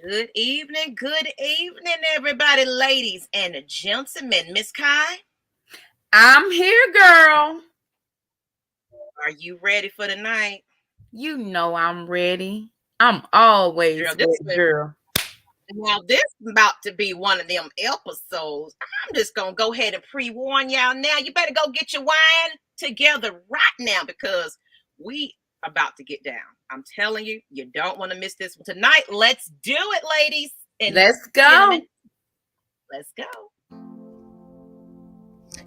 Good evening, everybody, ladies and gentlemen. Miss Kai, I'm here, girl. are you ready for tonight? You know I'm ready. I'm always Girl, ready, girl. this is about to be one of them episodes. I'm just gonna go ahead and pre-warn y'all now. You better go get your wine together right now because we about to get down. I'm telling you, you don't want to miss this one tonight. Let's do it, ladies and Let's go. gentlemen. Let's go.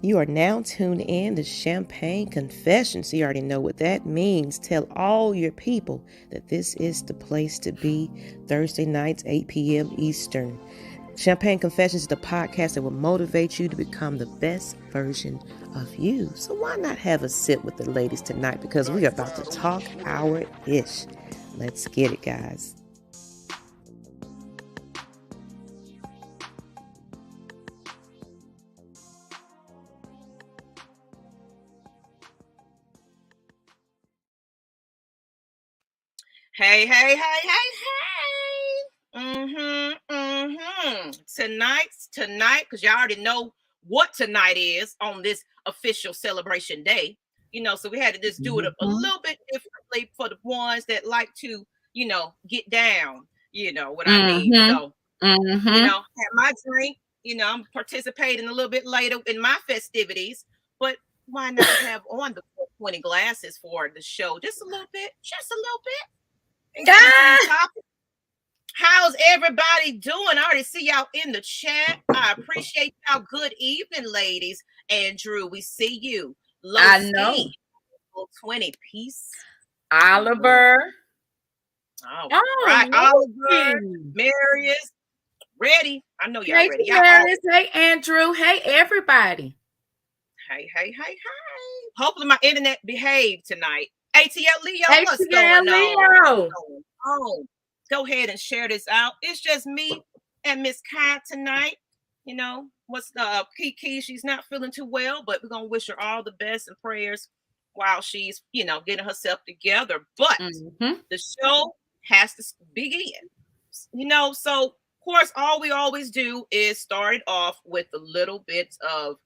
You are now tuned in to Champagne Confessions. You already know what that means. Tell all your people that this is the place to be. Thursday nights, 8 p.m. Eastern. Champagne Confessions is the podcast that will motivate you to become the best version of you. So why not have a sip with the ladies tonight? Because we are about to talk our ish. Let's get it, guys. Hey. Tonight, because y'all already know what tonight is on this official celebration day. So we had to just do it a little bit differently for the ones that like to, get down, what I mean. So, had my drink, I'm participating a little bit later in my festivities, but why not have on the 20 glasses for the show? Just a little bit. How's everybody doing? I already see y'all in the chat. I appreciate y'all. Good evening, ladies. Andrew, we see you. I know. 20 piece. Oliver. Right. Oliver, Marius, ready. I know y'all ready. Y'all Marius. Hey, Andrew. Hey, everybody. Hey. Hopefully my internet behaved tonight. ATL Leo, what's going on? Go ahead and share this out. It's just me and Miss Kai tonight. What's Kiki? She's not feeling too well, but we're gonna wish her all the best and prayers while she's, getting herself together. But the show has to begin. So of course, all we always do is start it off with a little bit of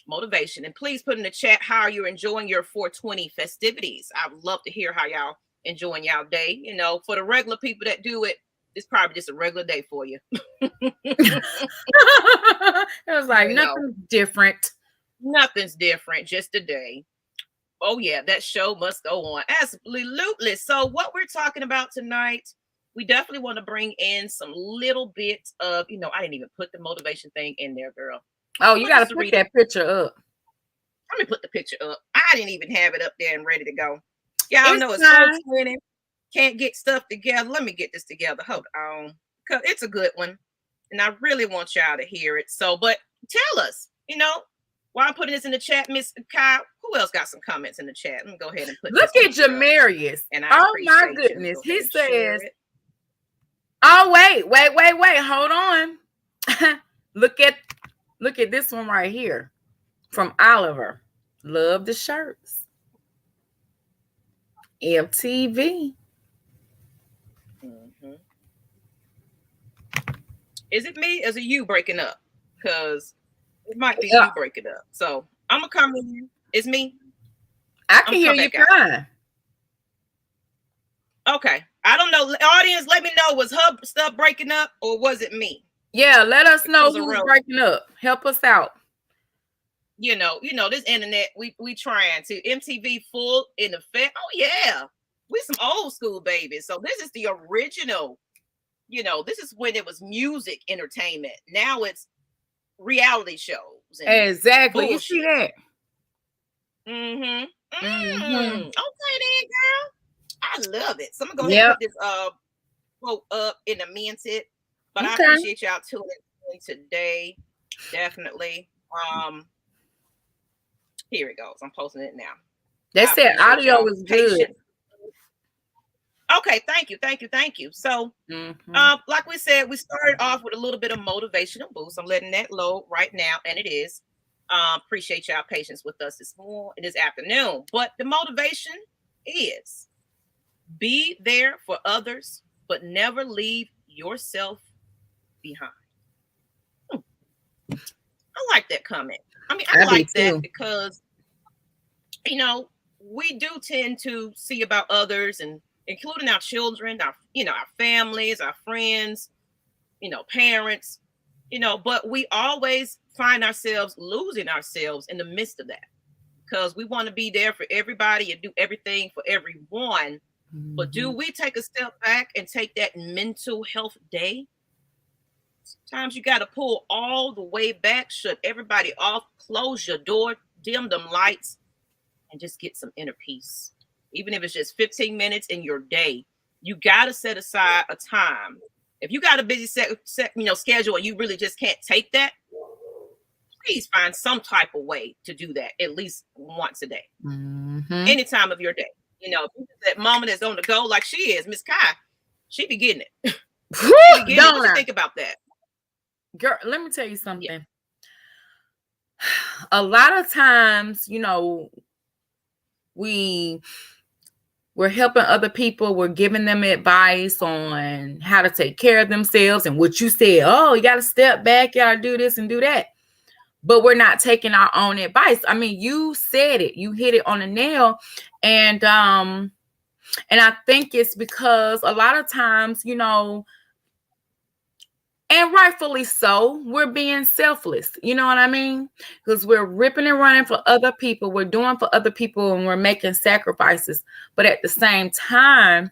motivation. And please put in the chat how you're enjoying your 420 festivities. I would love to hear how y'all enjoying y'all day. For the regular people that do it, it's probably just a regular day for you. It was like nothing's different. Nothing's different, just a day. Oh yeah, that show must go on. Absolutely. So what we're talking about tonight, we definitely want to bring in some little bit of, I didn't even put the motivation thing in there, girl. Oh, you got to put that picture up. Let me put the picture up. I didn't even have it up there and ready to go. Y'all know it's 420. Can't get stuff together. Let me get this together. Hold on. Because it's a good one. And I really want y'all to hear it. So, but tell us, while I'm putting this in the chat, Miss Kyle, who else got some comments in the chat? Let me go ahead and put Look at Jamarius. Oh, my goodness. He says, oh, wait. Hold on. Look at this one right here from Oliver. Love the shirts. MTV. Is it me? Or is it you breaking up? Because it might be you breaking up. So I'm going to come in. It's me. I can hear you fine. Okay. I don't know. Audience, let me know. Was her stuff breaking up or was it me? Yeah, let us know who's breaking up. Help us out. This internet, we trying to. MTV full in effect. Oh yeah, we some old school babies. So this is the original. This is when it was music entertainment. Now it's reality shows. Exactly. You see that? Okay then, girl. I love it. So I'm gonna go ahead and put this quote up in a minute. But I appreciate y'all tuning in today. Definitely. Here it goes. I'm posting it now. They said audio was good. Okay, thank you. So, like we said, we started off with a little bit of motivational boost. I'm letting that load right now, and it is. Appreciate y'all patience with us this afternoon. But the motivation is be there for others, but never leave yourself behind. I like that comment. I mean, I like that because, you know, we do tend to see about others, and including our children, our families, our friends, parents, but we always find ourselves losing ourselves in the midst of that, because we want to be there for everybody and do everything for everyone. Mm-hmm. But do we take a step back and take that mental health day? Sometimes you got to pull all the way back, shut everybody off, close your door, dim them lights, and just get some inner peace. Even if it's just 15 minutes in your day, you got to set aside a time. If you got a busy schedule and you really just can't take that, please find some type of way to do that at least once a day. Mm-hmm. Any time of your day. That mama that's on the go like she is, Miss Kai, she be getting it. What you think about that? Girl, let me tell you something. Yeah. A lot of times, we're helping other people. We're giving them advice on how to take care of themselves. And what you said, you got to step back, you got to do this and do that. But we're not taking our own advice. I mean, you said it. You hit it on the nail. And I think it's because a lot of times, and rightfully so, we're being selfless. You know what I mean? Because we're ripping and running for other people. We're doing for other people and we're making sacrifices. But at the same time,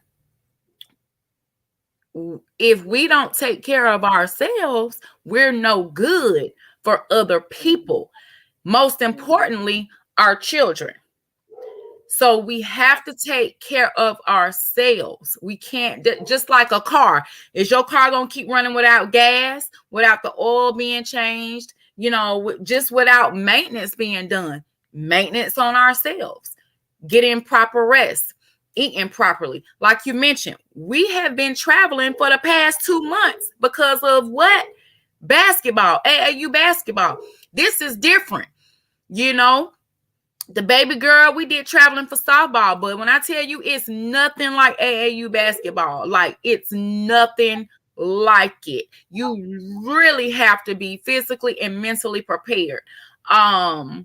if we don't take care of ourselves, we're no good for other people. Most importantly, our children. So we have to take care of ourselves. We can't, just like a car. Is your car going to keep running without gas, without the oil being changed, just without maintenance being done? Maintenance on ourselves, getting proper rest, eating properly. Like you mentioned, we have been traveling for the past 2 months because of what? Basketball, AAU basketball. This is different, The baby girl, we did traveling for softball, but when I tell you it's nothing like AAU basketball, like it's nothing like it. You really have to be physically and mentally prepared. And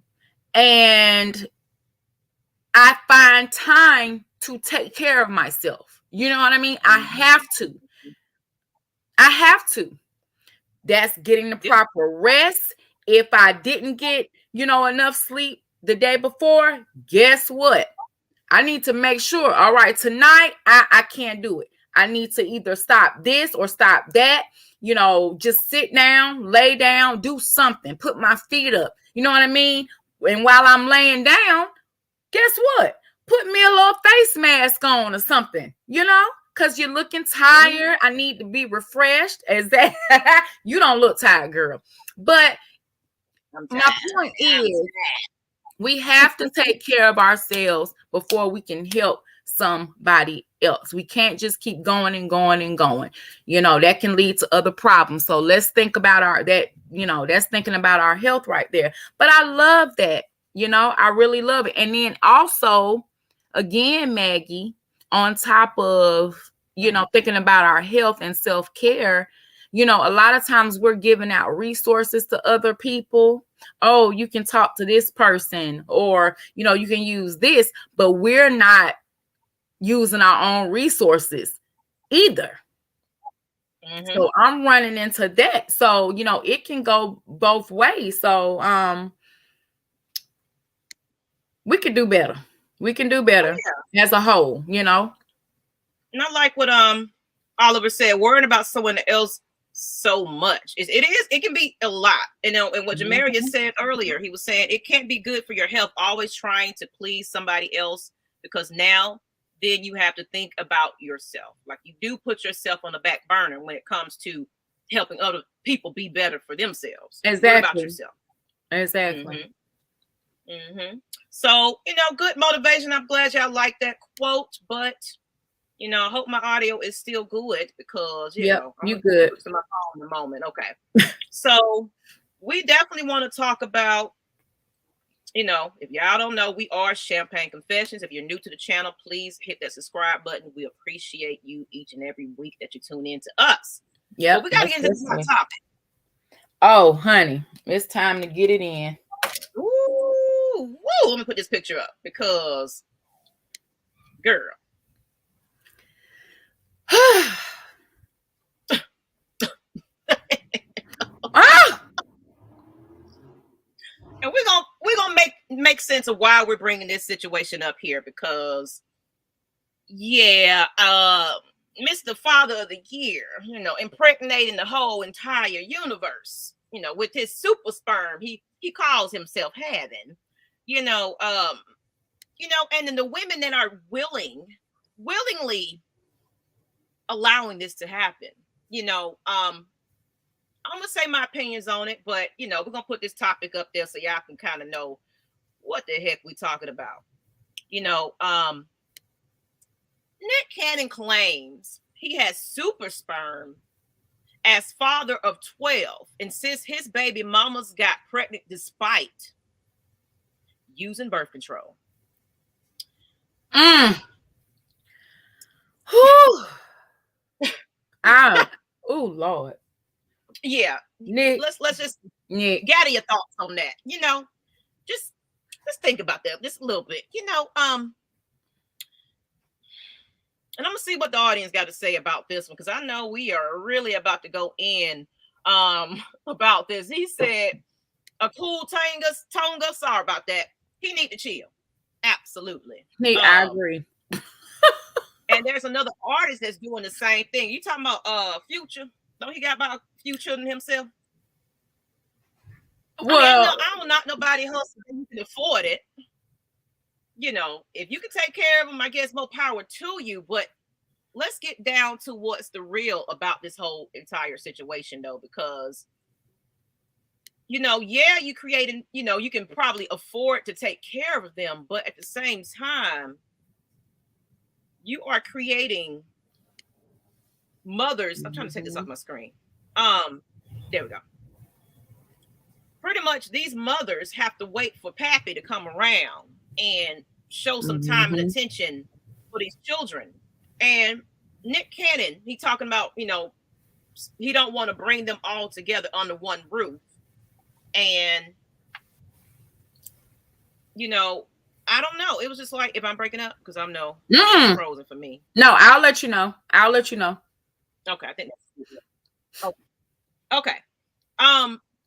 I find time to take care of myself. You know what I mean? I have to. That's getting the proper rest. If I didn't get, enough sleep the day before, guess what? I need to make sure, all right, tonight, I can't do it. I need to either stop this or stop that, just sit down, lay down, do something, put my feet up. You know what I mean? And while I'm laying down, guess what? Put me a little face mask on or something, because you're looking tired. I need to be refreshed. You don't look tired, girl. But my point is, we have to take care of ourselves before we can help somebody else. We can't just keep going and going and going. That can lead to other problems. So let's think about that's thinking about our health right there. But I love that. I really love it. And then also, again, Maggie, on top of, thinking about our health and self-care, a lot of times we're giving out resources to other people. Oh, you can talk to this person, or, you can use this, but we're not using our own resources either. Mm-hmm. So I'm running into that. So, it can go both ways. So, we could do better. We can do better as a whole, Not like what Oliver said, worrying about someone else so much. It can be a lot. And what Jamarius said earlier, he was saying it can't be good for your health, always trying to please somebody else, because now then you have to think about yourself. Like, you do put yourself on the back burner when it comes to helping other people be better for themselves. Exactly. What about yourself? Exactly. Mm-hmm. So, good motivation. I'm glad y'all like that quote, but I hope my audio is still good, because you good to my phone in a moment. Okay. So we definitely want to talk about, if y'all don't know, we are Champagne Confessions. If you're new to the channel, please hit that subscribe button. We appreciate you each and every week that you tune in to us. Yeah, we got to get into my topic. Oh, honey, it's time to get it in. Ooh, woo! Let me put this picture up because, girl. And we're gonna make sense of why we're bringing this situation up here, because Mr. Father of the Year, impregnating the whole entire universe, with his super sperm he calls himself having, and then the women that are willingly allowing this to happen, I'm gonna say my opinions on it, but we're gonna put this topic up there so y'all can kind of know what the heck we talking about. Nick Cannon claims he has super sperm as father of 12, and says his baby mamas got pregnant despite using birth control. Oh Lord. Yeah, Nick, let's just gather your thoughts on that. Just think about that just a little bit. And I'm gonna see what the audience got to say about this one, because I know we are really about to go in about this. He said a cool Tonga, sorry about that. He need to chill. Absolutely. I agree. And there's another artist that's doing the same thing. You talking about Future? Don't he got about a few children himself? Well, I don't knock nobody hustle if you can afford it. If you can take care of them, I guess more power to you. But let's get down to what's the real about this whole entire situation, though, because you creating, you can probably afford to take care of them, but at the same time, you are creating mothers. I'm trying to take this off my screen. There we go. Pretty much these mothers have to wait for Pappy to come around and show some time and attention for these children. And Nick Cannon, he talking about, he don't want to bring them all together under one roof. And, I don't know. It was just like, if I'm breaking up, because I'm it's frozen for me. No, I'll let you know. Okay, I think that's okay.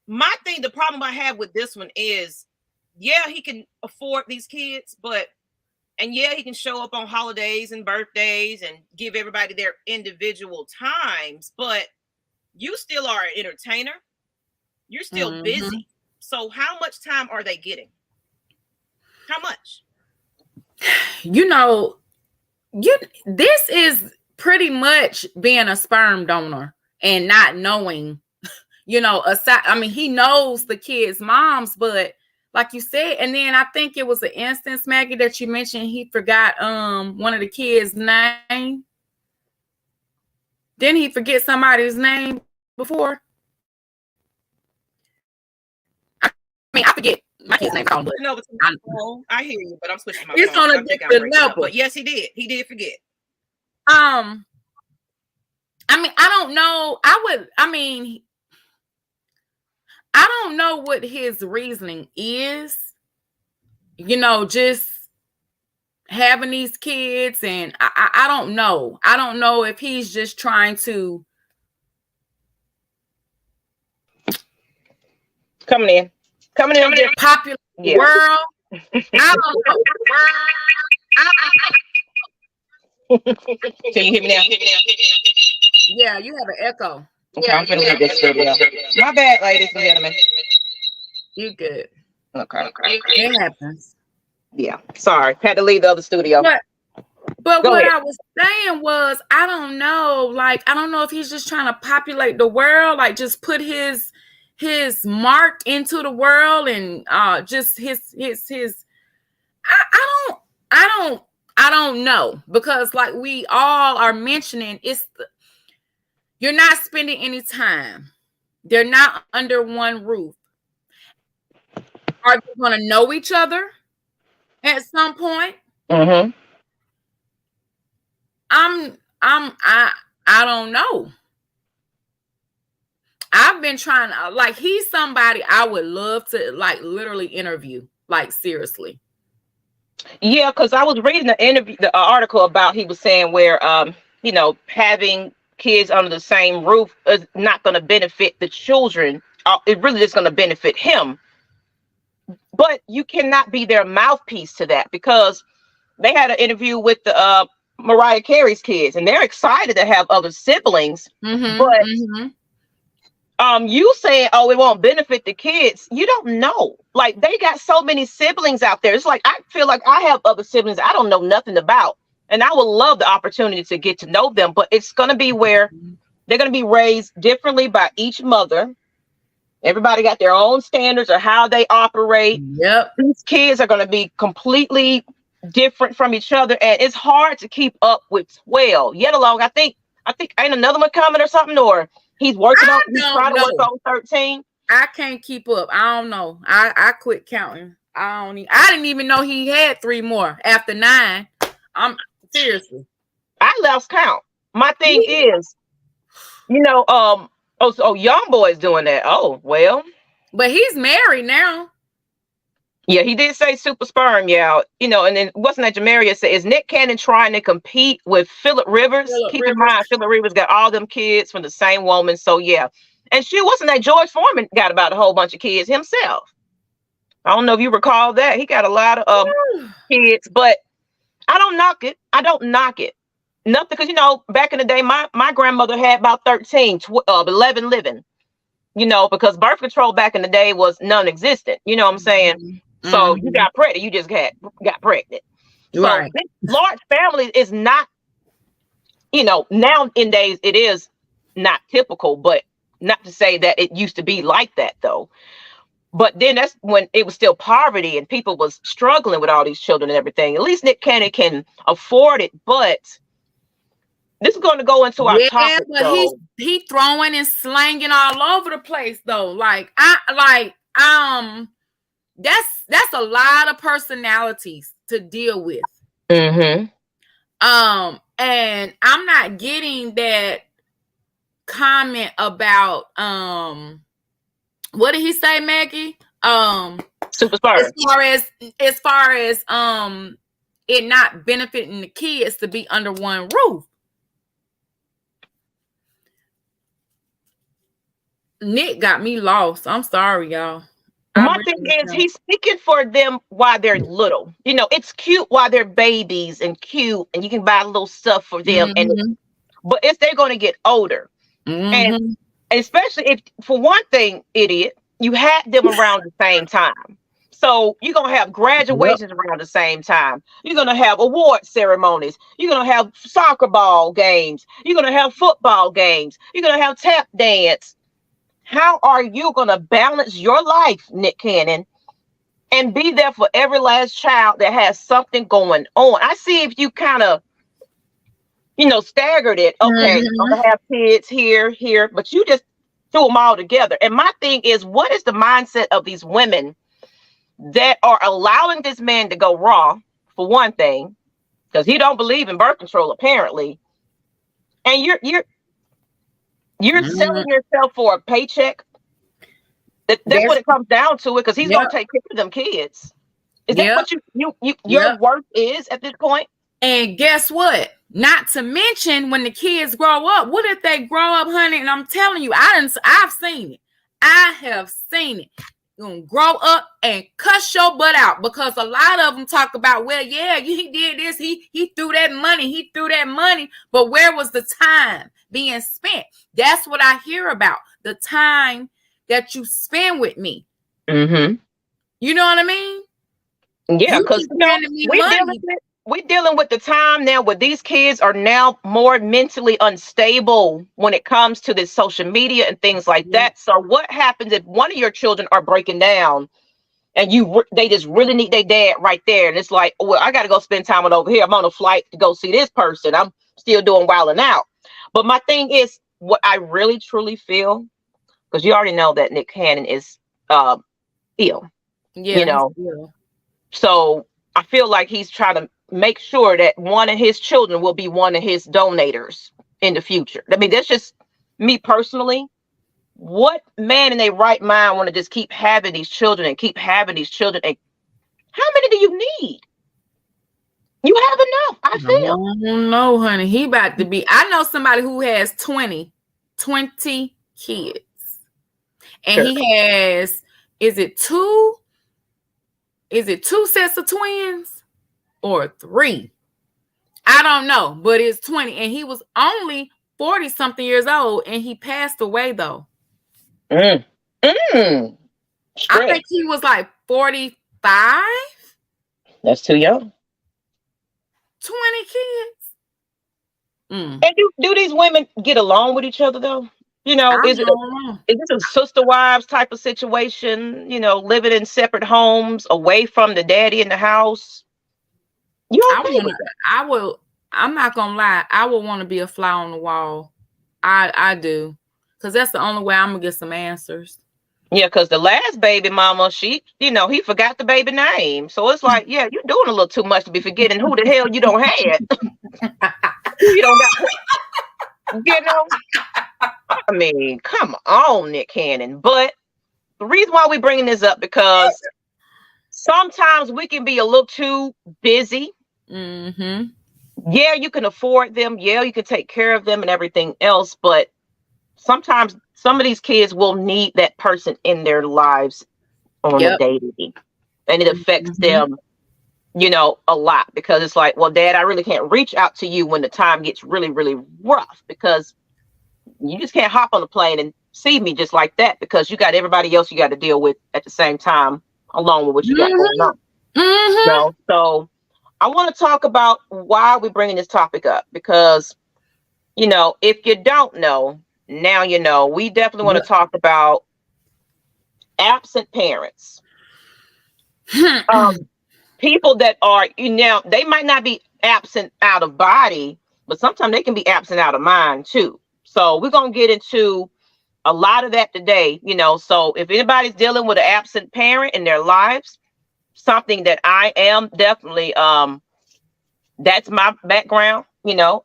My thing, the problem I have with this one is, he can afford these kids, and he can show up on holidays and birthdays and give everybody their individual times, but you still are an entertainer. You're still busy. So how much time are they getting? How much? This is pretty much being a sperm donor and not knowing, aside. I mean, he knows the kids' moms, but like you said, and then I think it was an instance, Maggie, that you mentioned he forgot one of the kids' name. Didn't he forget somebody's name before? I forget my kid's name. I hear you, but I'm switching my phone. On a different level. But yes, he did. He did forget. I mean, I don't know. I don't know what his reasoning is. Just having these kids, and I don't know. I don't know if he's just trying to coming in popular world. I don't know. Can you hear me now? Yeah, you have an echo. Okay, I'm gonna leave this studio. My bad, ladies and gentlemen. You good? Okay. It happens. Yeah, sorry, had to leave the other studio. But what I was saying was, I don't know. Like, I don't know if he's just trying to populate the world, like just put his mark into the world, and just his. I don't know, because like we all are mentioning, you're not spending any time. They're not under one roof. Are they going to know each other at some point? I don't know. I've been trying to, like, he's somebody I would love to, like, literally interview, like, seriously. Yeah, because I was reading the article about, he was saying where you know, having kids under the same roof is not going to benefit the children. It really is going to benefit him. But you cannot be their mouthpiece to that, because they had an interview with the Mariah Carey's kids, and they're excited to have other siblings. But you saying, oh, it won't benefit the kids, you don't know. Like, they got so many siblings out there. It's like, I feel like I have other siblings I don't know nothing about, and I would love the opportunity to get to know them. But it's going to be where they're going to be raised differently by each mother. Everybody got their own standards of how they operate. Yep. These kids are going to be completely different from each other, and it's hard to keep up with 12. Yet alone, I think ain't another one coming or something, or he's working on. He's trying to work on 13. I can't keep up. I don't know. I quit counting. I didn't even know he had 3 more after 9. I'm seriously. I lost count. My thing is, you know, young boy's doing that. Oh, well. But he's married now. Yeah, he did say super sperm, yeah. You know, and then wasn't that Jamaria said, is Nick Cannon trying to compete with Phillip Rivers? Keep in mind, Phillip Rivers got all them kids from the same woman. So yeah. And she wasn't that George Foreman got about a whole bunch of kids himself. I don't know if you recall that. He got a lot of kids, but I don't knock it. Nothing, because, you know, back in the day, my grandmother had about 11 living, you know, because birth control back in the day was non-existent. You know what I'm saying? So you got pregnant, you just got pregnant. Right. So this large family is not, you know, nowadays it is not typical, but not to say that it used to be like that though. But then that's when it was still poverty and people was struggling with all these children and everything. At least Nick Cannon can afford it, but this is going to go into our topic. But though. He throwing and slanging all over the place though. That's a lot of personalities to deal with. And I'm not getting that comment about what did he say, Maggie? Super sperm. As far as it not benefiting the kids to be under one roof. Nick got me lost. I'm sorry, y'all. My thing is, he's speaking for them while they're little. You know, it's cute while they're babies and cute, and you can buy little stuff for them. But if they're going to get older, and especially if, for one thing, idiot, you had them around the same time. So you're going to have graduations around the same time. You're going to have award ceremonies. You're going to have soccer ball games. You're going to have football games. You're going to have tap dance. How are you going to balance your life, Nick Cannon, and be there for every last child that has something going on? I see if you kind of, you know, staggered it. Okay, I'm going to have kids here, but you just threw them all together. And my thing is, what is the mindset of these women that are allowing this man to go raw, for one thing, because he don't believe in birth control, apparently, and you're selling yourself for a paycheck. That's what it comes down to, it, because he's gonna take care of them kids. Is that what your worth is at this point? And guess what? Not to mention when the kids grow up. What if they grow up, honey? And I'm telling you, I've seen it. I have seen it. You're gonna grow up and cuss your butt out, because a lot of them talk about, well, yeah, he did this, he threw that money, but where was the time being spent? That's what I hear about, the time that you spend with me. You know what I mean? Yeah, because we're dealing with the time now where these kids are now more mentally unstable when it comes to this social media and things like that. So what happens if one of your children are breaking down and they just really need their dad right there, and it's like, well, I got to go spend time with over here. I'm on a flight to go see this person. I'm still doing wilding out. But my thing is, what I really truly feel, because you already know that Nick Cannon is ill. Yeah, you know. So I feel like he's trying to make sure that one of his children will be one of his donators in the future. I mean, that's just me personally. what man in their right mind want to just keep having these children and keep having these children? And how many do you need? You have enough, I feel. No, honey. He about to be. I know somebody who has 20 kids. And he has, is it two sets of twins or 3? I don't know, but it's 20. And he was only 40 something years old and he passed away though. I think he was like 45. That's too young. 20 kids. And do these women get along with each other though? You know, is this a sister wives type of situation? You know, living in separate homes, away from the daddy in the house. I'm not gonna lie. I would want to be a fly on the wall. I do, because that's the only way I'm gonna get some answers. Yeah, because the last baby mama, he forgot the baby name. So it's like, yeah, you're doing a little too much to be forgetting who the hell you don't have. You don't got, you know. I mean, come on, Nick Cannon. But the reason why we're bringing this up, because sometimes we can be a little too busy. Yeah, you can afford them. Yeah, you can take care of them and everything else. But sometimes some of these kids will need that person in their lives on a daily. And it affects them, you know, a lot, because it's like, well, Dad, I really can't reach out to you when the time gets really, really rough, because you just can't hop on the plane and see me just like that, because you got everybody else you got to deal with at the same time, along with what you got going on. So I want to talk about why we're bringing this topic up, because, you know, if you don't know, now you know. We definitely want to talk about absent parents. People that are, they might not be absent out of body, but sometimes they can be absent out of mind too. So we're going to get into a lot of that today, you know. So if anybody's dealing with an absent parent in their lives, something that I am definitely, that's my background, you know.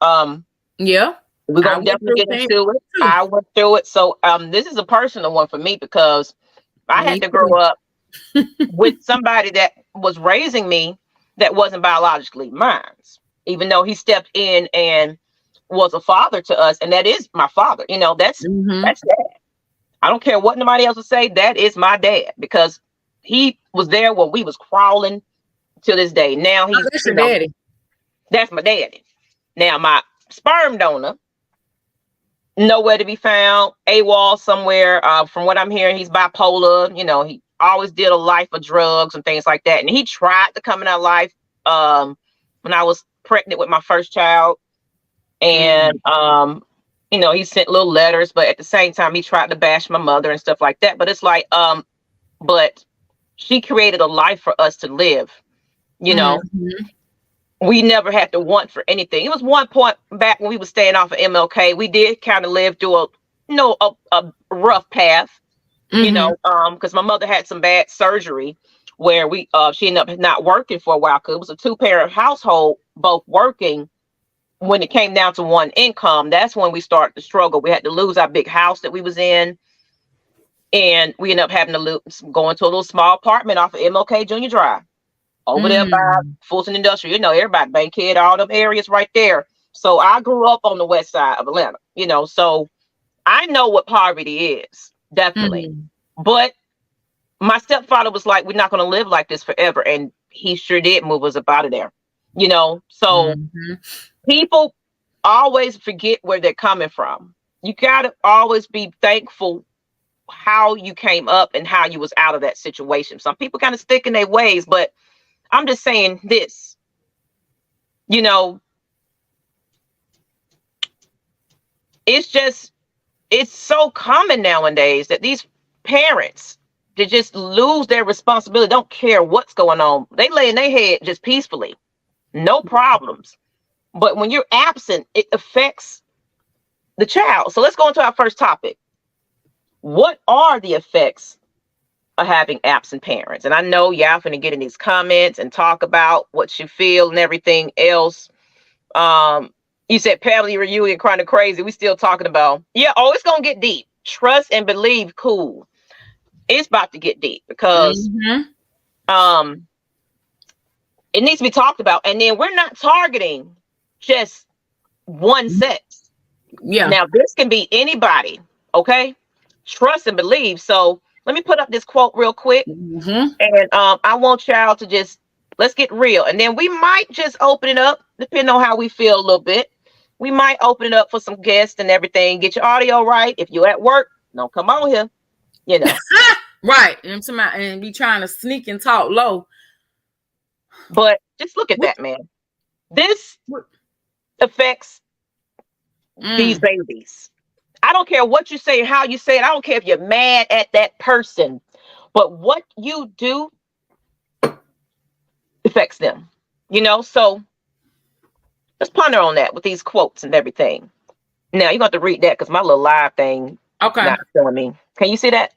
We're going to definitely get into it. I went through it. So this is a personal one for me, because I had to grow up with somebody that was raising me that wasn't biologically mine, even though he stepped in and was a father to us. And that is my father. You know, that's dad. I don't care what nobody else will say. That is my dad, because he was there when we was crawling to this day. Now that's your daddy. That's my daddy. Now my sperm donor, nowhere to be found, AWOL somewhere. From what I'm hearing, he's bipolar. You know, he always did a life of drugs and things like that. And he tried to come in our life when I was pregnant with my first child. And, you know, he sent little letters, but at the same time, he tried to bash my mother and stuff like that. But it's like, but she created a life for us to live, you know. We never had to want for anything. It was one point back when we were staying off of MLK. We did kind of live through a rough path, you know, because my mother had some bad surgery where she ended up not working for a while, because it was a 2-parent household, both working. When it came down to one income, that's when we started to struggle. We had to lose our big house that we was in, and we ended up having to go into a little small apartment off of MLK Junior Drive. Over there by Fulton Industrial, you know, everybody, Bankhead, all them areas right there. So I grew up on the west side of Atlanta, you know, so I know what poverty is, definitely. But my stepfather was like, we're not going to live like this forever. And he sure did move us up out of there, you know. So people always forget where they're coming from. You got to always be thankful how you came up and how you was out of that situation. Some people kind of stick in their ways, but I'm just saying this, you know, it's so common nowadays that these parents, they just lose their responsibility, don't care what's going on. They lay in their head just peacefully, no problems. But when you're absent, it affects the child. So let's go into our first topic. What are the effects of having absent parents? And I know y'all finna get in these comments and talk about what you feel and everything else. You said family reunion kind of crazy. We still talking about, it's gonna get deep. trust and believe, cool. It's about to get deep because it needs to be talked about. And then we're not targeting just one sex. Yeah. Now, this can be anybody, okay? Trust and believe. So let me put up this quote real quick. And I want y'all to just, let's get real. And then we might just open it up, depending on how we feel a little bit. We might open it up for some guests and everything. Get your audio right. If you're at work, don't come on here, you know. Right. And be trying to sneak and talk low. But just look at that, man. This affects these babies. I don't care what you say, how you say it. I don't care if you're mad at that person. But what you do affects them, you know? So let's ponder on that with these quotes and everything. Now, you got to read that because my little live thing not showing me. Can you see that?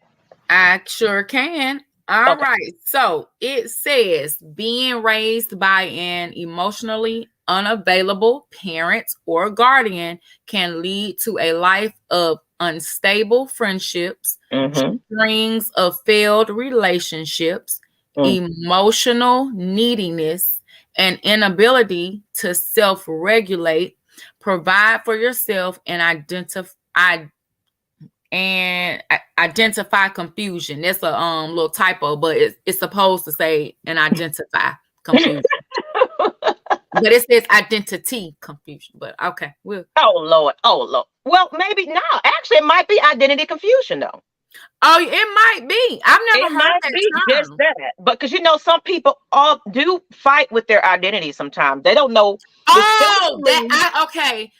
I sure can. All right. So it says being raised by an emotionally unavailable parent or guardian can lead to a life of unstable friendships, strings of failed relationships, emotional neediness, and inability to self-regulate, provide for yourself, and identify confusion. That's a little typo, but it's supposed to say and identify confusion. But it says identity confusion. But okay. Oh Lord. Well, maybe no. Actually, it might be identity confusion though. Oh, it might be. I've never heard that term. Just that. But because you know, some people do fight with their identity sometimes. They don't know. Okay.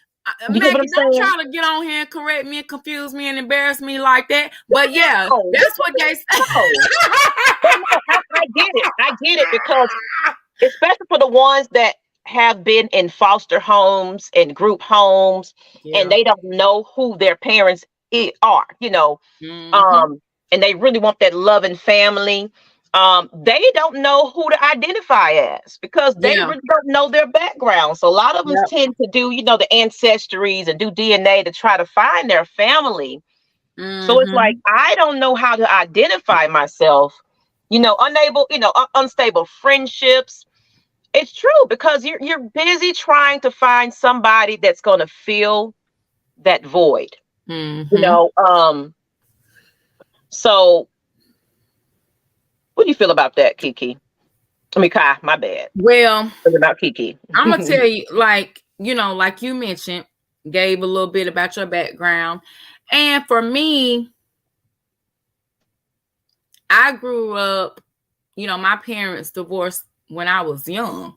Maggie, don't try to get on here and correct me and confuse me and embarrass me like that. But yeah, that's what they say. I get it because especially for the ones that have been in foster homes and group homes and they don't know who their parents are, you know, and they really want that loving family. They don't know who to identify as because they really don't know their background. So a lot of them tend to do, you know, the ancestries and do DNA to try to find their family. So it's like, I don't know how to identify myself, you know, unstable friendships. It's true because you're busy trying to find somebody that's going to fill that void, you know? So what do you feel about that, Kiki? I mean, Kai, my bad. Well, about Kiki. I'm going to tell you, like, you know, like you mentioned, gave a little bit about your background. And for me, I grew up, you know, my parents divorced when I was young.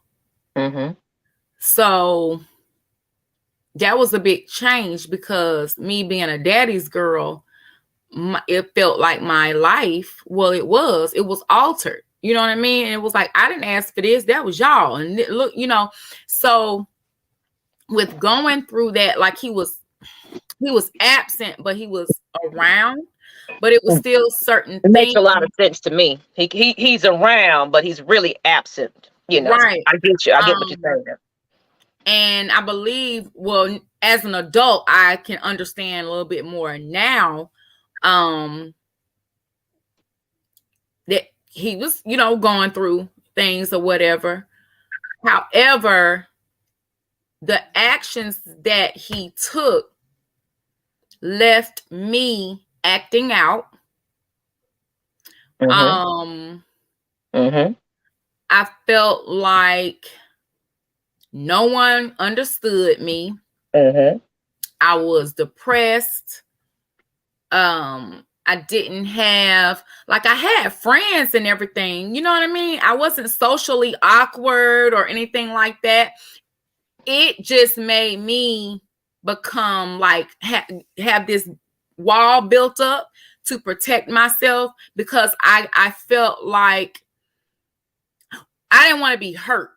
So that was a big change because me being a daddy's girl, it felt like my life, well, it was altered. You know what I mean? And it was like, I didn't ask for this. That was y'all. And look, you know, so with going through that, like he was absent, but he was around, but it was still certain things. Makes a lot of sense to me. He's around, but he's really absent. You know, right. I get you. I get what you're saying there. And I believe, well, as an adult, I can understand a little bit more now. That he was, you know, going through things or whatever. However, the actions that he took left me acting out. I felt like no one understood me. I was depressed. I didn't have, like, I had friends and everything. You know what I mean? I wasn't socially awkward or anything like that. It just made me become like, have this wall built up to protect myself because I felt like I didn't want to be hurt.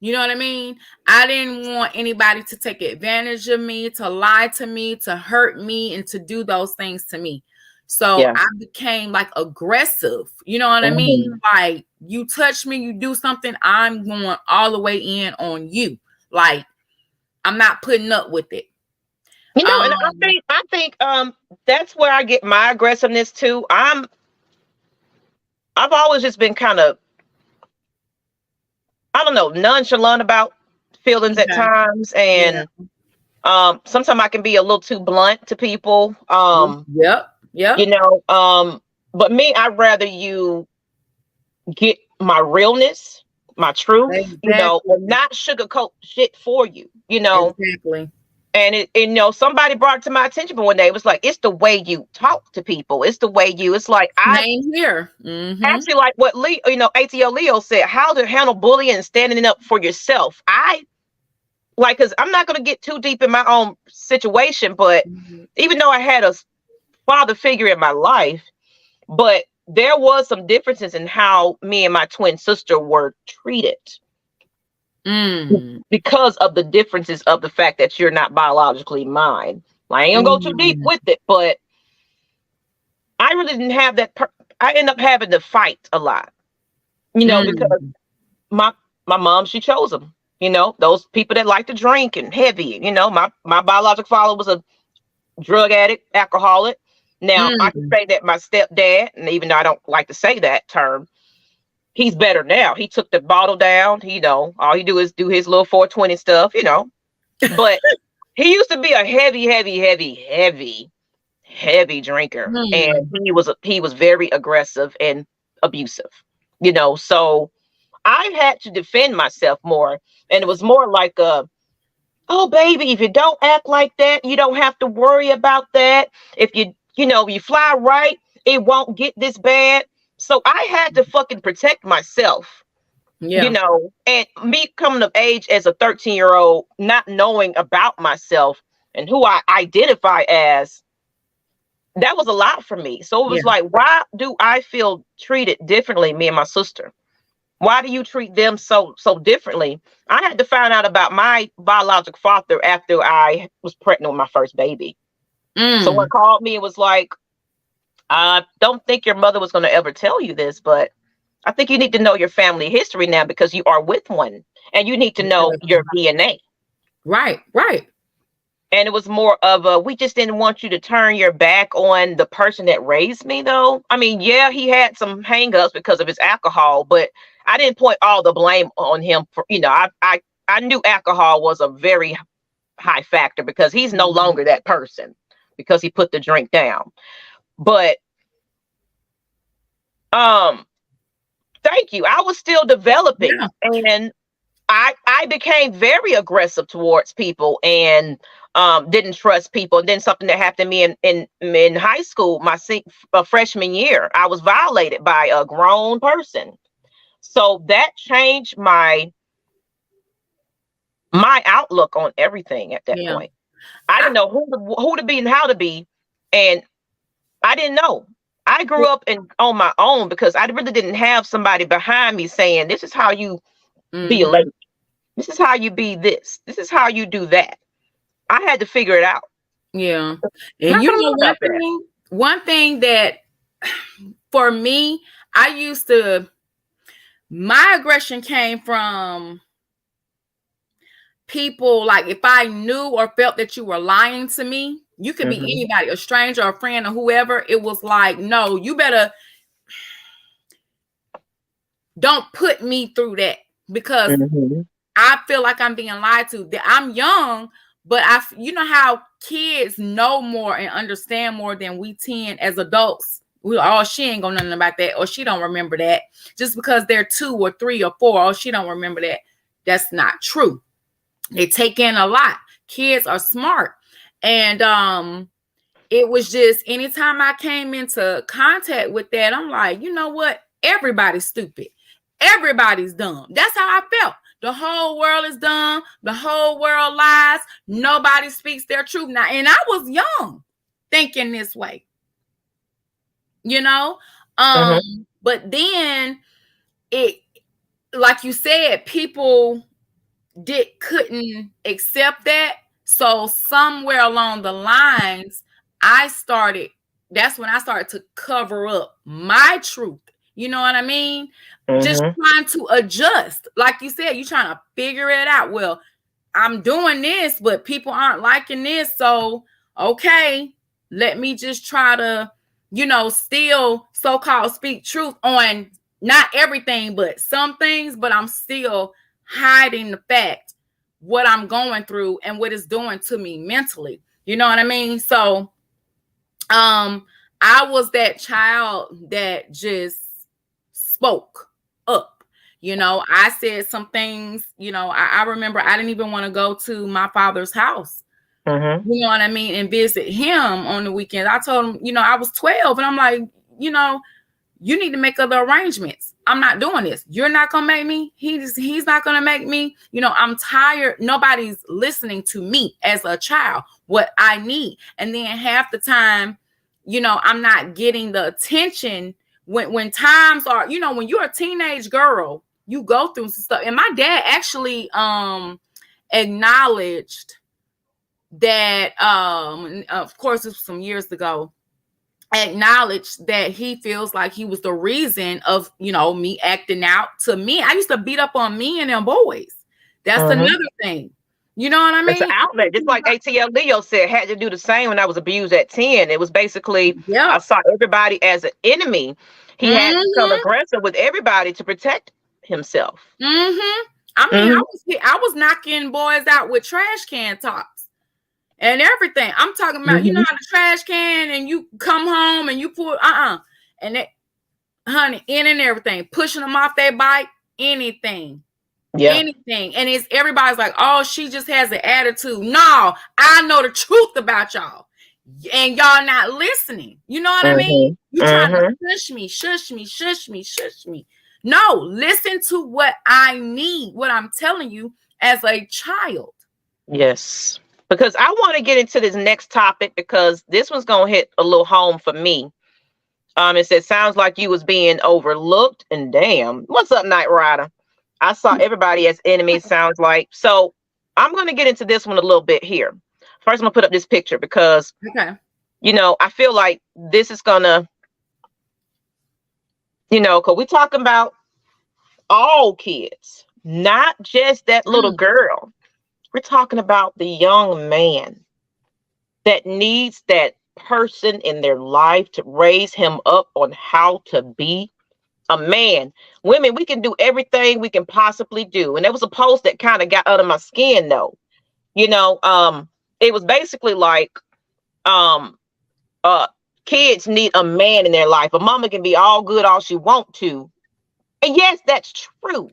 You know what I mean? I didn't want anybody to take advantage of me, to lie to me, to hurt me, and to do those things to me. So I became like aggressive. You know what I mean? Like, you touch me, you do something, I'm going all the way in on you. Like, I'm not putting up with it. You know, and I think that's where I get my aggressiveness too. I've always just been kind of, I don't know, nonchalant about feelings at times, and sometimes I can be a little too blunt to people. Yep. You know, but me, I'd rather you get my realness, my truth, you know, and not sugarcoat shit for you, you know. Exactly. And you know, somebody brought it to my attention one day. It was like, it's the way you talk to people. It's the way it's like, Same here. Mm-hmm. Actually, like what ATL Leo said, how to handle bullying and standing up for yourself. Because I'm not going to get too deep in my own situation, but even though I had a father figure in my life, but there was some differences in how me and my twin sister were treated. Because of the differences of the fact that you're not biologically mine. I ain't gonna go too deep with it, but I really didn't have that. I ended up having to fight a lot, you know, because my mom, she chose them. You know, those people that like to drink and heavy. You know, my biological father was a drug addict, alcoholic. Now I can say that my stepdad, and even though I don't like to say that term, he's better now. He took the bottle down. You know, all he do is do his little 420 stuff, you know. But he used to be a heavy drinker. And he was very aggressive and abusive, you know. So I had to defend myself more. And it was more like oh baby, if you don't act like that, you don't have to worry about that. If you fly right, it won't get this bad. So I had to fucking protect myself, you know, and me coming of age as a 13-year-old, not knowing about myself and who I identify as, that was a lot for me. So it was like, why do I feel treated differently, me and my sister? Why do you treat them so differently? I had to find out about my biological father after I was pregnant with my first baby. Someone called me and was like, I don't think your mother was going to ever tell you this, but I think you need to know your family history now because you are with one and you need to know your DNA. Right. And it was more of we just didn't want you to turn your back on the person that raised me, though. I mean, yeah, he had some hangups because of his alcohol, but I didn't point all the blame on him for, you know, I knew alcohol was a very high factor because he's no longer that person because he put the drink down. But thank you. I was still developing and I became very aggressive towards people and didn't trust people. And then something that happened to me in high school, my freshman year, I was violated by a grown person. So that changed my outlook on everything at that point. I didn't know who to be and how to be. And I didn't know. I grew up on my own because I really didn't have somebody behind me saying, this is how you be a lady. This is how you be this. This is how you do that. I had to figure it out. Yeah. And you know one thing that for me, my aggression came from people, like if I knew or felt that you were lying to me, you could be anybody, a stranger, a friend, or whoever. It was like, no, you better don't put me through that because I feel like I'm being lied to. I'm young, but you know how kids know more and understand more than we tend as adults. She ain't gonna know nothing about that, or she don't remember that. Just because they're 2 or 3 or 4, she don't remember that. That's not true. They take in a lot. Kids are smart. And it was just anytime I came into contact with that, I'm like, you know what? Everybody's stupid. Everybody's dumb. That's how I felt. The whole world is dumb. The whole world lies. Nobody speaks their truth now. And I was young thinking this way, you know? But then it, like you said, people couldn't accept that. So somewhere along the lines, that's when I started to cover up my truth. You know what I mean? Just trying to adjust. Like you said, you're trying to figure it out. Well, I'm doing this, but people aren't liking this. So, okay, let me just try to, still so-called speak truth on not everything, but some things, but I'm still hiding the fact what I'm going through and what it's doing to me mentally. You know what I mean? So, I was that child that just spoke up. I said some things, I remember I didn't even want to go to my father's house. Mm-hmm. You know what I mean? And visit him on the weekend. I told him, I was 12 and I'm like, you need to make other arrangements. I'm not doing this. You're not going to make me. He's not going to make me. I'm tired. Nobody's listening to me as a child, what I need. And then half the time, I'm not getting the attention when times are, when you're a teenage girl, you go through some stuff. And my dad actually acknowledged that, of course, it was some years ago, acknowledged that he feels like he was the reason of, me acting out to me. I used to beat up on me and them boys. That's another thing. You know what I mean? It's an outlet. Just like ATL Leo said, had to do the same when I was abused at 10. It was basically, I saw everybody as an enemy. He had to become aggressive with everybody to protect himself. I mean, I was knocking boys out with trash can tops and everything. I'm talking about, the trash can, and you come home and you pull, and that, honey, in and everything, pushing them off their bike, anything. Yeah. Anything. And it's everybody's like, oh, she just has an attitude. No, I know the truth about y'all. And y'all not listening. You know what I mean? You trying to shush me. No, listen to what I need, what I'm telling you as a child. Yes. Because I want to get into this next topic because this one's going to hit a little home for me. It said, sounds like you was being overlooked, and damn. What's up, Night Rider? I saw everybody as enemies, sounds like. So I'm going to get into this one a little bit here. First, I'm going to put up this picture because, I feel like this is going to, because we're talking about all kids, not just that little girl. We're talking about the young man that needs that person in their life to raise him up on how to be a man. Women, we can do everything we can possibly do. And there was a post that kind of got under my skin, though. It was basically like kids need a man in their life. A mama can be all good all she want to. And yes, that's true.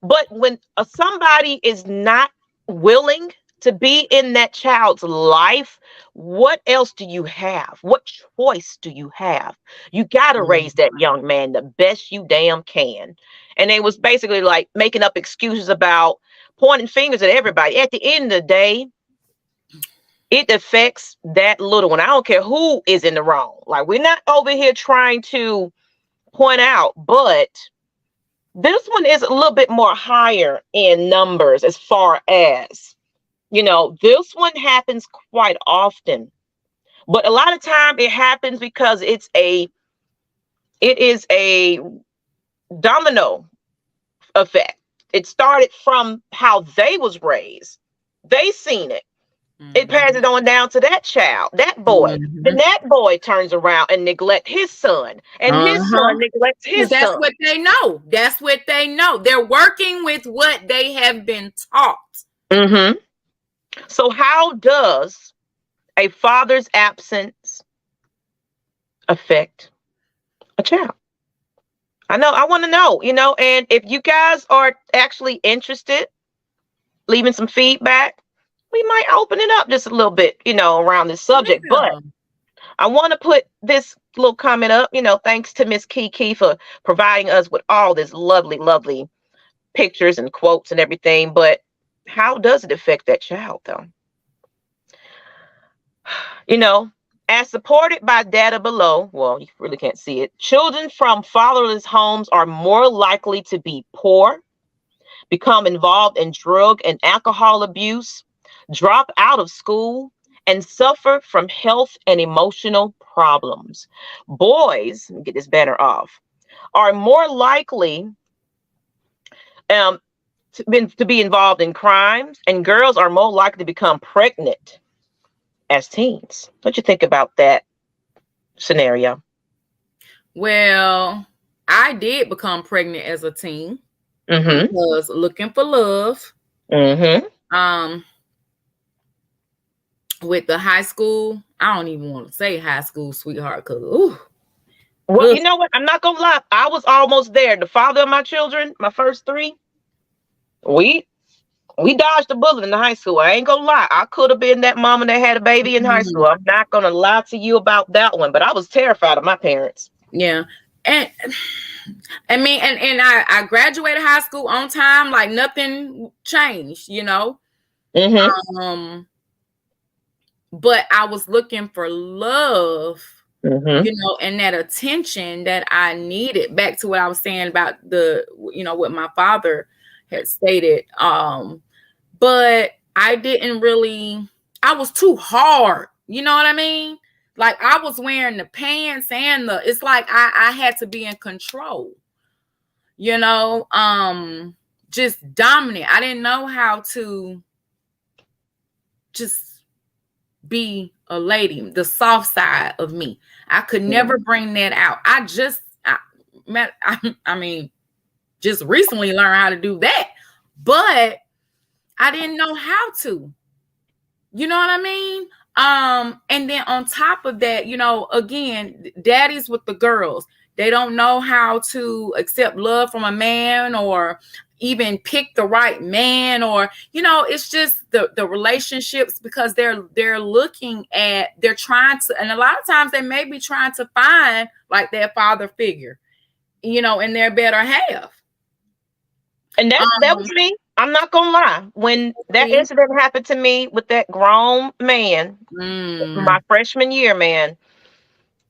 But when somebody is not willing to be in that child's life, what else do you have? What choice do you have? You got to raise that young man the best you damn can. And it was basically like making up excuses about pointing fingers at everybody. At the end of the day, it affects that little one. I don't care who is in the wrong. Like, we're not over here trying to point out, but this one is a little bit more higher in numbers as far as, this one happens quite often, but a lot of time it happens because it is a domino effect. It started from how they was raised. They seen it. It passes it on down to that child, that boy. Then that boy turns around and neglects his son, and his son neglects his son. That's what they know. That's what they know. They're working with what they have been taught. So how does a father's absence affect a child? I want to know, and if you guys are actually interested, leaving some feedback, we might open it up just a little bit, around this subject. But I want to put this little comment up, thanks to Miss Kiki for providing us with all this lovely, lovely pictures and quotes and everything. But how does it affect that child, though? As supported by data below, well, you really can't see it. Children from fatherless homes are more likely to be poor, become involved in drug and alcohol abuse, drop out of school, and suffer from health and emotional problems. Boys, let me get this banner off, are more likely to be involved in crimes, and girls are more likely to become pregnant as teens. What you think about that scenario? Well, I did become pregnant as a teen. Was looking for love. With the high school, I don't even want to say high school sweetheart, because well, you know what? I'm not gonna lie. I was almost there. The father of my children, my first 3, we dodged a bullet in the high school. I ain't gonna lie. I could have been that mama that had a baby in high school. I'm not gonna lie to you about that one, but I was terrified of my parents. Yeah. And I mean, and I graduated high school on time, like nothing changed, you know. But I was looking for love, you know, and that attention that I needed. Back to what I was saying about what my father had stated. But I didn't really, I was too hard. You know what I mean? Like I was wearing the pants and it's like I had to be in control, you know, just dominant. I didn't know how to just be a lady, the soft side of me. I could never bring that out. I mean, just recently learned how to do that, but I didn't know how to, you know what I mean? And then on top of that, you know, again, daddies with the girls, they don't know how to accept love from a man or even pick the right man, or, you know, it's just the relationships, because they're trying to, and a lot of times they may be trying to find like their father figure, you know, in their better half. And that was me. I'm not gonna lie. When that incident happened to me with that grown man, my freshman year, man,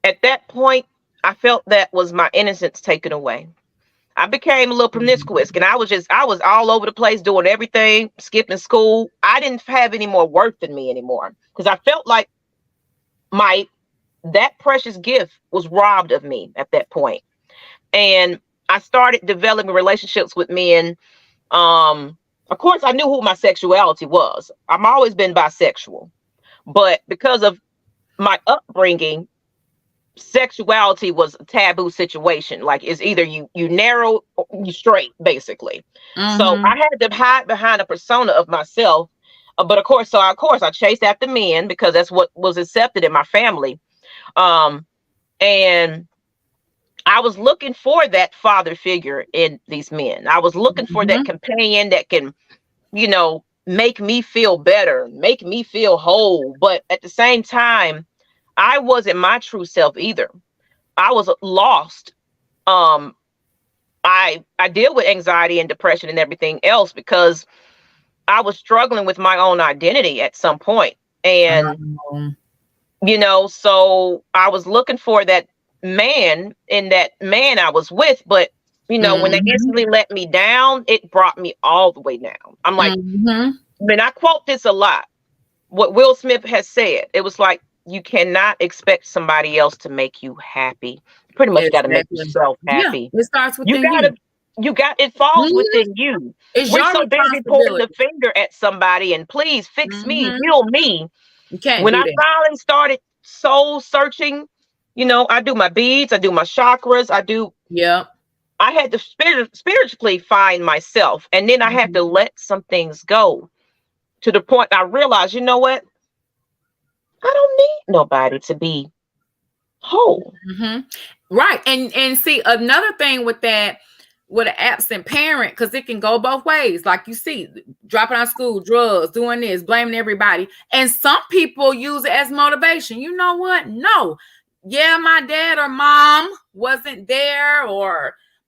at that point, I felt that was my innocence taken away. I became a little promiscuous, and I was all over the place doing everything, skipping school. I didn't have any more worth in me anymore, because I felt like that precious gift was robbed of me at that point. And I started developing relationships with men. Of course, I knew who my sexuality was. I've always been bisexual, but because of my upbringing, sexuality was a taboo situation. Like, it's either you narrow or you straight, basically. So I had to hide behind a persona of myself. But of course I chased after men because that's what was accepted in my family. And I was looking for that father figure in these men. I was looking for that companion that can, you know, make me feel better, make me feel whole. But at the same time, I wasn't my true self either. I was lost. I deal with anxiety and depression and everything else because I was struggling with my own identity at some point. And, you know, so I was looking for that man in that man I was with. But, you know, when they instantly let me down, it brought me all the way down. I'm like, and I quote this a lot. What Will Smith has said, it was like, you cannot expect somebody else to make you happy. You pretty much got to make yourself happy. Yeah, it starts within you. It falls within you. We're so busy pointing the finger at somebody and please fix me, heal me. You can't. When I finally started soul searching, you know, I do my beads, I do my chakras, I had to spiritually find myself. And then I had to let some things go to the point I realized, you know what? I don't need nobody to be whole. Right. And see, another thing with that, with an absent parent, because it can go both ways. Like you see, dropping out of school, drugs, doing this, blaming everybody. And some people use it as motivation. You know what? No. Yeah, my dad or mom wasn't there,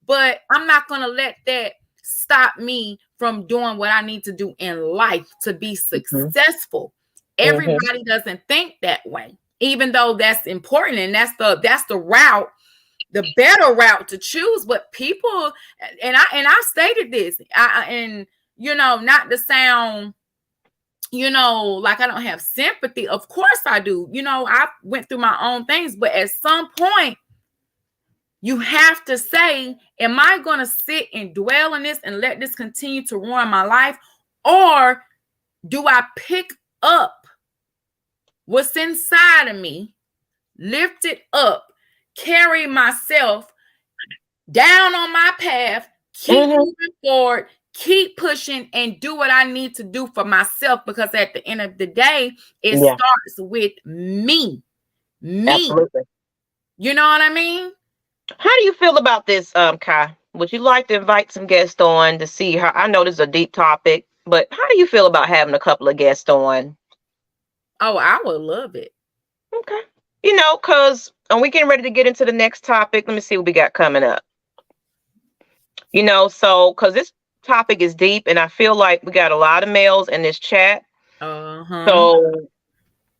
but I'm not going to let that stop me from doing what I need to do in life to be successful. Everybody doesn't think that way, even though that's important. And that's the route, the better route to choose. But people, and I stated this, and, you know, not to sound, you know, like I don't have sympathy. Of course I do. You know, I went through my own things, but at some point, You have to say, am I going to sit and dwell on this and let this continue to ruin my life? Or do I pick up what's inside of me, lift it up, carry myself down on my path, keep moving forward, keep pushing, and do what I need to do for myself? Because at the end of the day, it starts with me. Absolutely. You know what I mean? How do you feel about this, Kai? Would you like to invite some guests on to see how? I know this is a deep topic, but how do you feel about having a couple of guests on? Oh, I would love it. Okay. You know, because we getting ready to get into the next topic. Let me see what we got coming up. You know, so because this topic is deep, and I feel like we got a lot of males in this chat. So,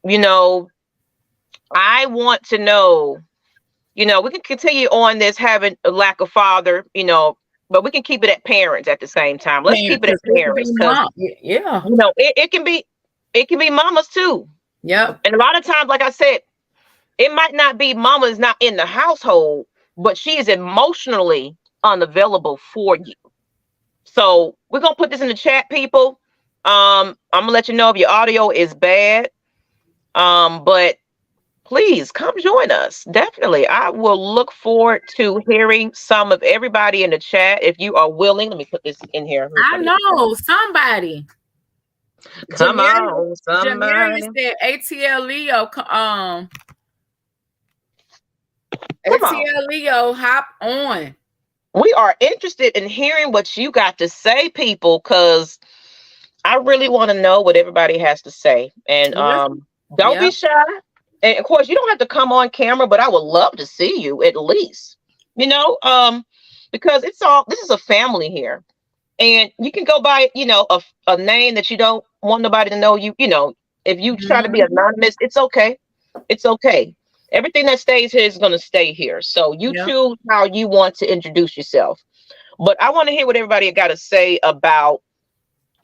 you know, I want to know, you know, we can continue on this having a lack of father, you know, but we can keep it at parents at the same time. Let's keep it at parents. Yeah. You know, it can be mamas too. Yeah. And a lot of times, like I said, it might not be mama's not in the household, but she is emotionally unavailable for you. So we're gonna put this in the chat, people. I'm gonna let you know if your audio is bad. But please come join us. Definitely. I will look forward to hearing some of everybody in the chat. If you are willing, let me put this in here. I know somebody. Come on, somebody. Said ATL Leo. ATL Leo, hop on. We are interested in hearing what you got to say, people, because I really want to know what everybody has to say. And don't be shy. And of course, you don't have to come on camera, but I would love to see you at least, you know, because this is a family here. And you can go by, you know, a name that you don't want nobody to know you. You know, if you try to be anonymous, it's okay. It's okay. Everything that stays here is going to stay here. So you choose how you want to introduce yourself. But I want to hear what everybody got to say about,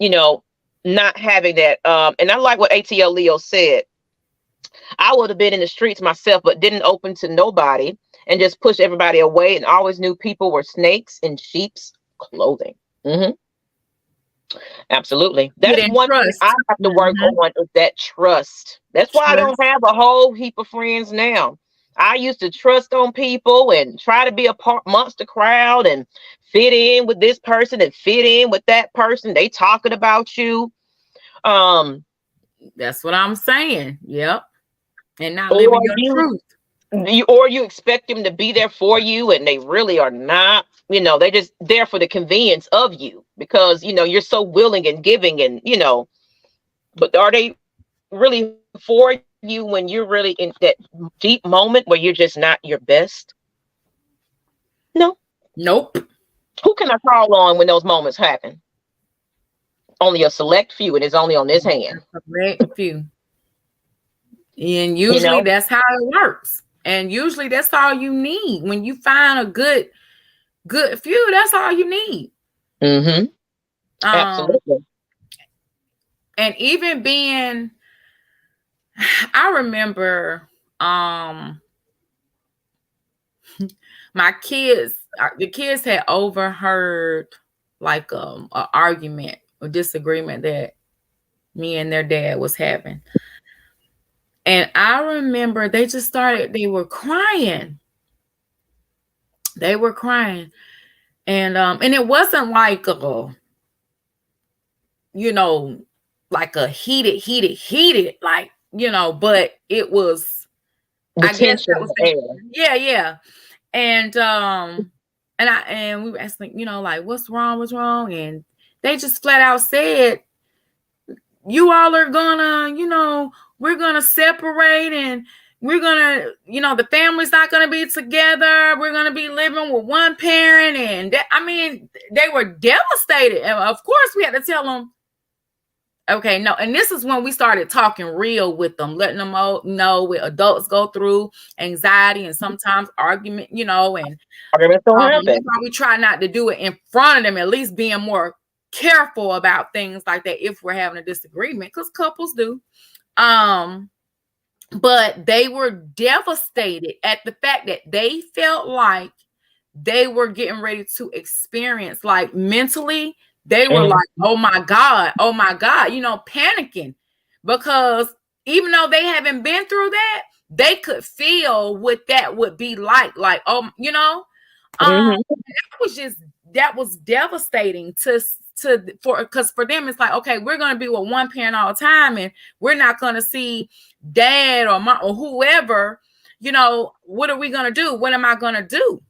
you know, not having that. And I like what ATL Leo said. I would have been in the streets myself, but didn't open to nobody and just push everybody away, and always knew people were snakes in sheep's clothing. Absolutely. That's one thing I have to work on, is that trust. That's why I don't have a whole heap of friends now. I used to trust on people and try to be amongst the crowd and fit in with this person and fit in with that person. They talking about you. That's what I'm saying. Yep. And not living your truth. Or you expect them to be there for you, and they really are not. You know, they're just there for the convenience of you because, you know, you're so willing and giving, and, you know, but are they really for you when you're really in that deep moment where you're just not your best? No. Nope. Who can I call on when those moments happen? Only a select few, and it's only on this hand. Select few. And usually that's how it works. And usually that's all you need. When you find a good few, that's all you need. Absolutely. And even being, I remember my kids, the kids had overheard like a argument or disagreement that me and their dad was having. And I remember they were crying. They were crying. And it wasn't like you know, like a heated, like, you know, but it was the tension. Yeah. And we were asking, you know, like, what's wrong? And they just flat out said, you all are gonna, you know, we're gonna separate, and we're gonna, you know, the family's not gonna be together. We're gonna be living with one parent. And they were devastated. And of course we had to tell them, okay, no. And this is when we started talking real with them, letting them know what adults go through, anxiety and sometimes argument, you know, and arguments don't happen. We try not to do it in front of them, at least being more careful about things like that if we're having a disagreement, because couples do. But they were devastated at the fact that they felt like they were getting ready to experience, like mentally, they were like, oh my God, panicking, because even though they haven't been through that, they could feel what that would be like, that was devastating because for them it's like, okay, we're going to be with one parent all the time, and we're not going to see dad or mom or whoever. What are we going to do? What am I going to do?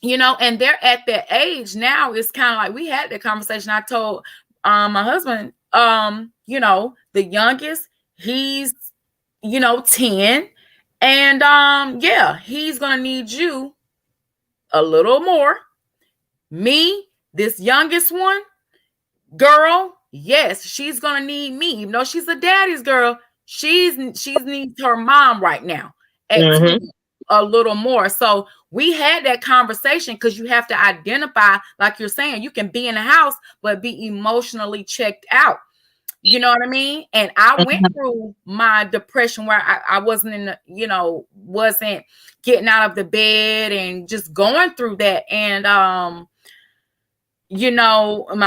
And they're at that age now. It's kind of like, we had that conversation. I told my husband, the youngest, he's 10, and he's gonna need you a little more. Me, this youngest one, girl, yes, she's gonna need me. Even though she's a daddy's girl, she needs her mom right now a little more. So we had that conversation, because you have to identify, like you're saying, you can be in the house but be emotionally checked out. You know what I mean? And I went through my depression where I wasn't wasn't getting out of the bed and just going through that. And my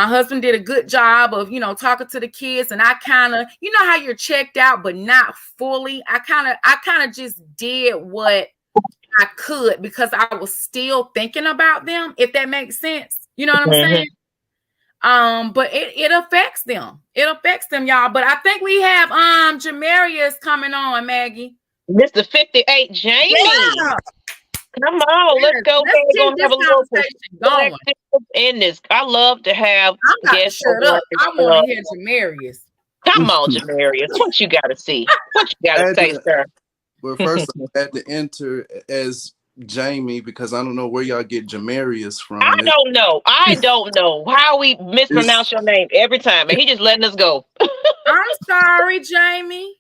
husband did a good job of talking to the kids, and I kind of, how you're checked out but not fully. I kind of just did what I could, because I was still thinking about them, if that makes sense. You know what I'm saying? But it affects them. It affects them, y'all. But I think we have Jamarius coming on, Maggie. Mr. 58 Jamie. Yeah. Come on, let's go. Let's have a little going in this. I love to have guests. Shut up. I want to hear Jamarius. Come on, Jamarius. What you got to see? What you got to say, sir? Well, first I had to enter as Jamie, because I don't know where y'all get Jamarius from. I don't know how we mispronounce your name every time, and he just letting us go. I'm sorry, Jamie.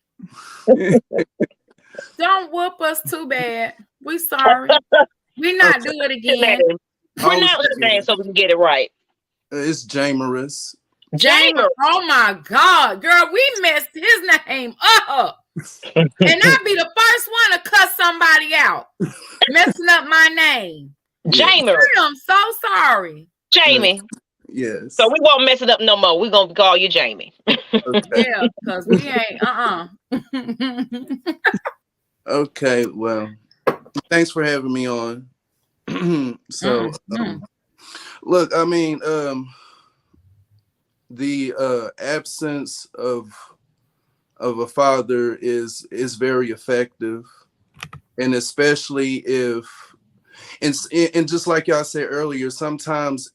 Don't whoop us too bad. We sorry. We not do it again. Pronounce the name so we can get it right. It's Jamarius. Jamer. Oh my God, girl, we messed his name up. And I'd be the first one to cuss somebody out, messing up my name. Jamer. I'm so sorry. Jamie. Yes. So we won't mess it up no more. We're gonna call you Jamie. Okay. Yeah, because we ain't Okay, well, thanks for having me on. Look, I mean, the absence of a father is very effective, and especially if, and just like y'all said earlier, sometimes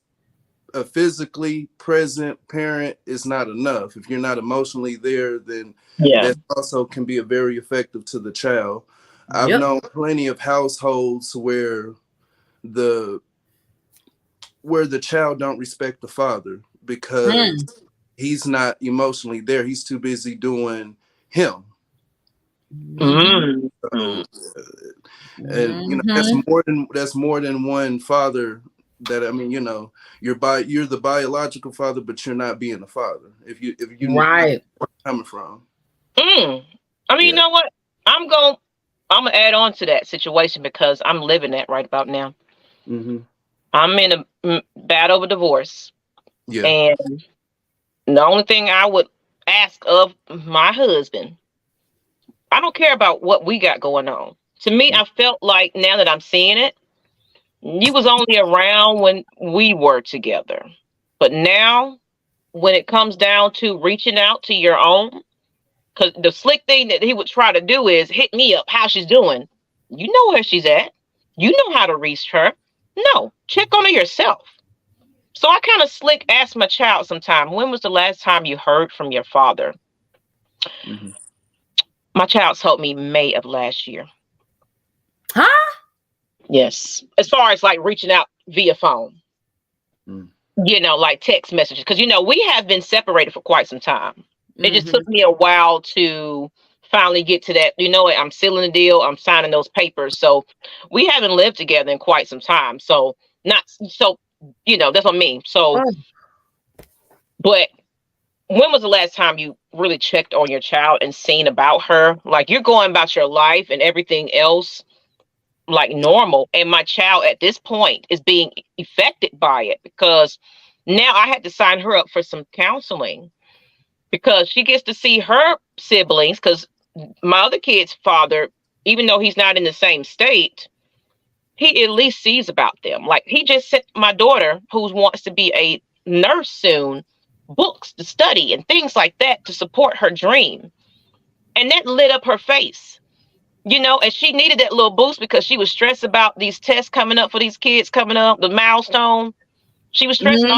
a physically present parent is not enough. If you're not emotionally there, then that also can be very effective to the child. I've known plenty of households where the child don't respect the father because he's not emotionally there. He's too busy doing him. So, and that's more than one father. That, I mean, you're the biological father, but you're not being a father. If you right, know where I'm coming from. I mean, you know what? I'm gonna add on to that situation because I'm living that right about now. I'm in a battle of a divorce, and the only thing I would ask of my husband, I don't care about what we got going on. To me, I felt like now that I'm seeing it, you was only around when we were together. But now, when it comes down to reaching out to your own, because the slick thing that he would try to do is hit me up, how she's doing. You know where she's at. You know how to reach her. No, check on her yourself. So I kind of slick ask my child sometime, when was the last time you heard from your father? My child told me May of last year. Huh? Yes. As far as like reaching out via phone, like text messages. Because, we have been separated for quite some time. It just took me a while to finally get to that. I'm sealing the deal. I'm signing those papers. So we haven't lived together in quite some time. So that's what I mean. So, but when was the last time you really checked on your child and seen about her? Like, you're going about your life and everything else. like normal. And my child at this point is being affected by it, because now I had to sign her up for some counseling, because she gets to see her siblings, because my other kid's father, even though he's not in the same state, he at least sees about them. Like, he just sent my daughter, who wants to be a nurse soon, books to study and things like that to support her dream. And that lit up her face, and she needed that little boost, because she was stressed about these tests coming up for these kids coming up, the milestone. She was stressing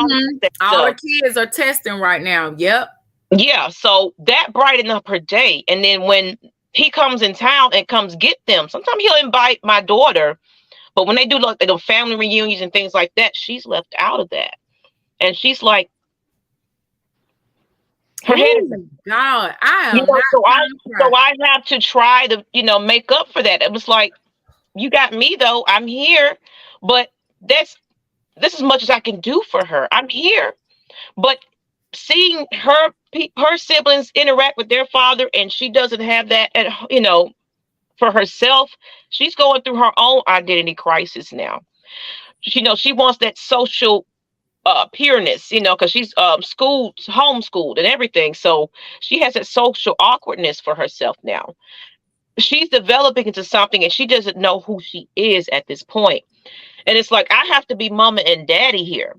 all our kids are testing right now. Yep. Yeah. So that brightened up her day. And then when he comes in town and comes get them, sometimes he'll invite my daughter. But when they do like the family reunions and things like that, she's left out of that. And she's like, her head is, God, so I have to try to, make up for that. It was like, you got me though. I'm here, but this is as much as I can do for her. I'm here, but seeing her siblings interact with their father, and she doesn't have that for herself. She's going through her own identity crisis now. She wants that social pureness, because she's homeschooled and everything. So she has that social awkwardness for herself now. She's developing into something, and she doesn't know who she is at this point. And it's like, I have to be mama and daddy here,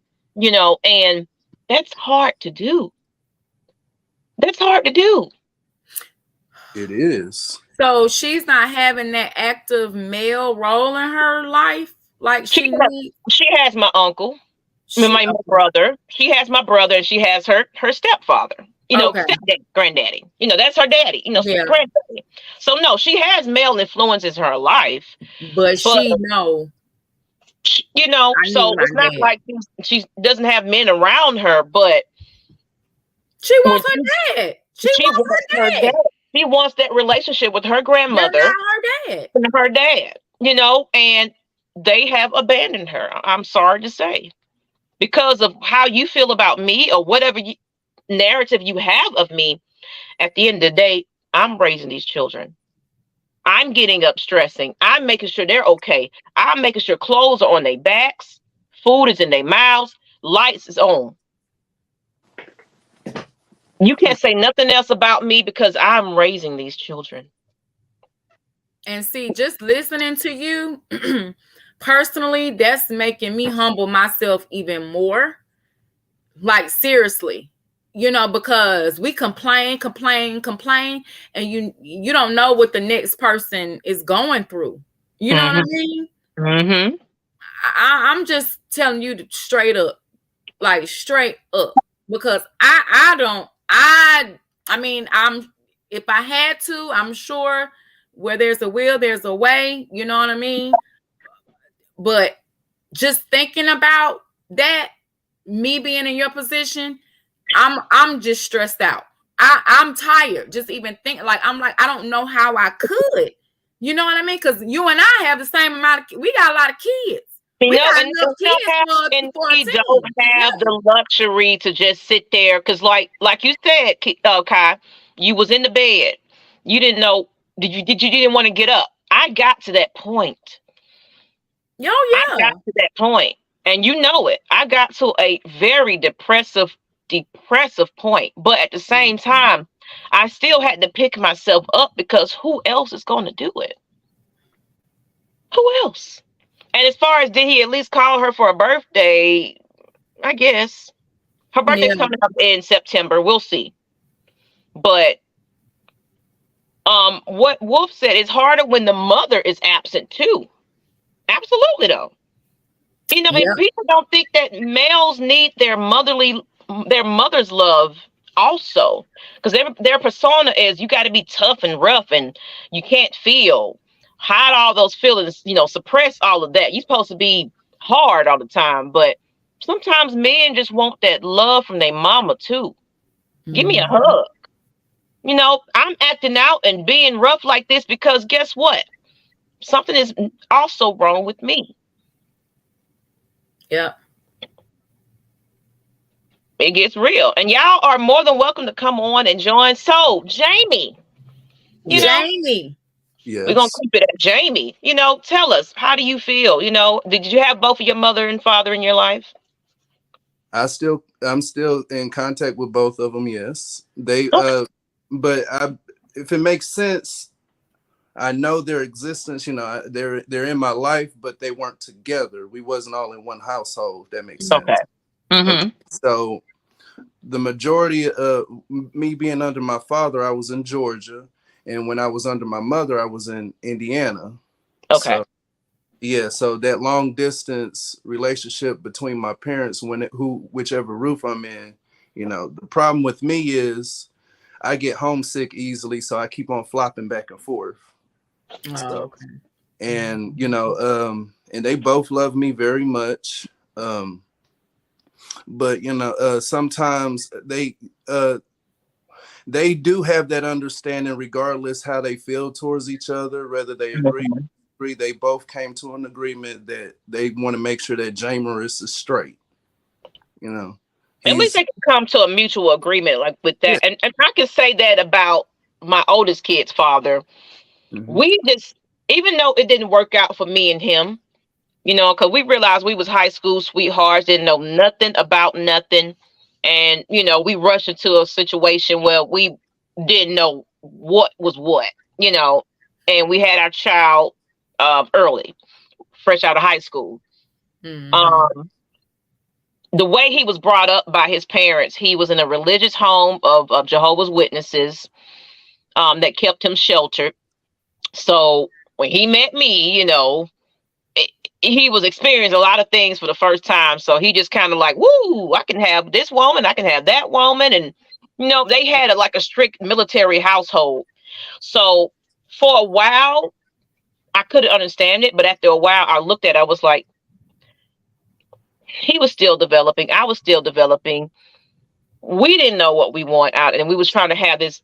and that's hard to do. That's hard to do. It is. So she's not having that active male role in her life. Like she has my uncle, my brother. She has my brother, and she has her stepfather. Stepdaddy, granddaddy. That's her daddy. Granddaddy. So no, she has male influences in her life, but she know. So it's not like she doesn't have men around her, but she wants her dad. She wants her dad. She wants that relationship with her grandmother and her dad, and they have abandoned her. I'm sorry to say, because of how you feel about me, or whatever narrative you have of me. At the end of the day, I'm raising these children. I'm getting up stressing. I'm making sure they're okay. I'm making sure clothes are on their backs, food is in their mouths, lights is on. You can't say nothing else about me, because I'm raising these children. And see, just listening to you personally, that's making me humble myself even more. Like, seriously, because we complain, and you don't know what the next person is going through. You know what I mean? Mm-hmm. I'm just telling you straight up, because if I had to, I'm sure where there's a will, there's a way. You know what I mean? But just thinking about that, me being in your position, I'm just stressed out. I'm tired. Just even thinking, I don't know how I could. You know what I mean? Because you and I have the same amount we got a lot of kids. We don't have the luxury to just sit there, because like you said, Kai, you was in the bed. You didn't know. You didn't want to get up. I got to that point. I got to that point, and you know it. I got to a very depressive point, but at the same time, I still had to pick myself up, because who else is going to do it? Who else? And as far as, did he at least call her for a birthday? I guess her birthday's coming up in September. We'll see. But what Wolf said, it's harder when the mother is absent too. Absolutely, though. And people don't think that males need their mother's love also, because their persona is, you got to be tough and rough, and you can't hide all those feelings, suppress all of that. You're supposed to be hard all the time, but sometimes men just want that love from their mama too. Give me a hug. I'm acting out and being rough like this because guess what? Something is also wrong with me. Yeah. It gets real. And y'all are more than welcome to come on and join. So, Jamie. Yes. We're gonna keep it at Jamie. Tell us, how do you feel? Did you have both of your mother and father in your life? I'm still in contact with both of them. Yes, they. Okay. But if it makes sense, I know their existence. They're in my life, but they weren't together. We wasn't all in one household. If that makes sense. Okay. Mm-hmm. Okay. So the majority of me being under my father, I was in Georgia, and when I was under my mother, I was in Indiana. Okay. So, yeah, so that long distance relationship between my parents, whichever roof I'm in, the problem with me is I get homesick easily, so I keep on flopping back and forth. Okay. And and they both love me very much. But sometimes they do have that understanding, regardless how they feel towards each other, whether they agree. They both came to an agreement that they want to make sure that Jameris is straight. At least they can come to a mutual agreement like with that. Yeah. And I can say that about my oldest kid's father. Mm-hmm. We just, even though it didn't work out for me and him, because we realized we was high school sweethearts, didn't know nothing about nothing. And, we rushed into a situation where we didn't know what was what, and we had our child early, fresh out of high school. Mm-hmm. The way he was brought up by his parents, he was in a religious home of Jehovah's Witnesses that kept him sheltered. So when he met me, he was experiencing a lot of things for the first time. So he just kind of like, woo, I can have this woman, I can have that woman. And, they had a strict military household. So for a while, I couldn't understand it. But after a while, I looked at it, I was like, he was still developing. I was still developing. We didn't know what we want out. And we was trying to have this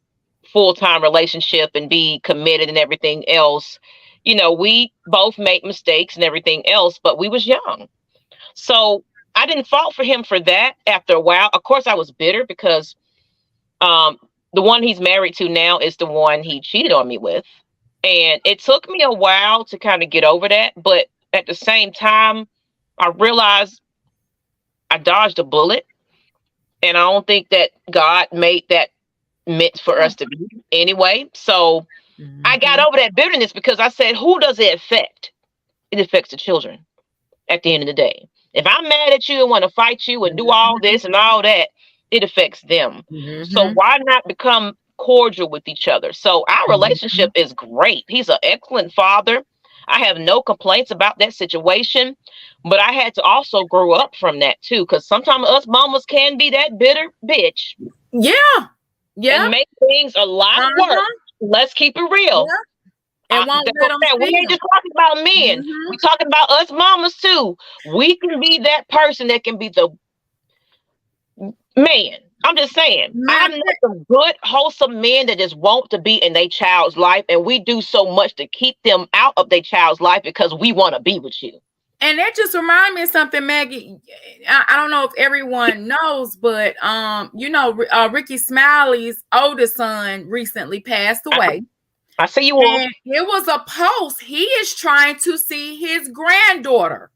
full-time relationship and be committed and everything else. We both made mistakes and everything else, but we was young. So I didn't fault for him for that after a while. Of course, I was bitter because the one he's married to now is the one he cheated on me with. And it took me a while to kind of get over that. But at the same time, I realized I dodged a bullet. And I don't think that God made that meant for us to be anyway. So I got over that bitterness because I said, who does it affect? It affects the children at the end of the day. If I'm mad at you and want to fight you and do all this and all that, it affects them. So why not become cordial with each other? So our relationship is great. He's an excellent father. I have no complaints about that situation, but I had to also grow up from that too, because sometimes us mamas can be that bitter bitch. Yeah. And make things a lot worse. Let's keep it real. Yeah. And won't let them we ain't just talking about men. We talking about us mamas too. We can be that person that can be the man. I'm just saying. I know some good, wholesome men that just want to be in their child's life, and we do so much to keep them out of their child's life because we want to be with you. And that just reminded me of something, Maggie. I don't know if everyone knows, but Ricky Smiley's oldest son recently passed away. I see you all. And it was a post. He is trying to see his granddaughter.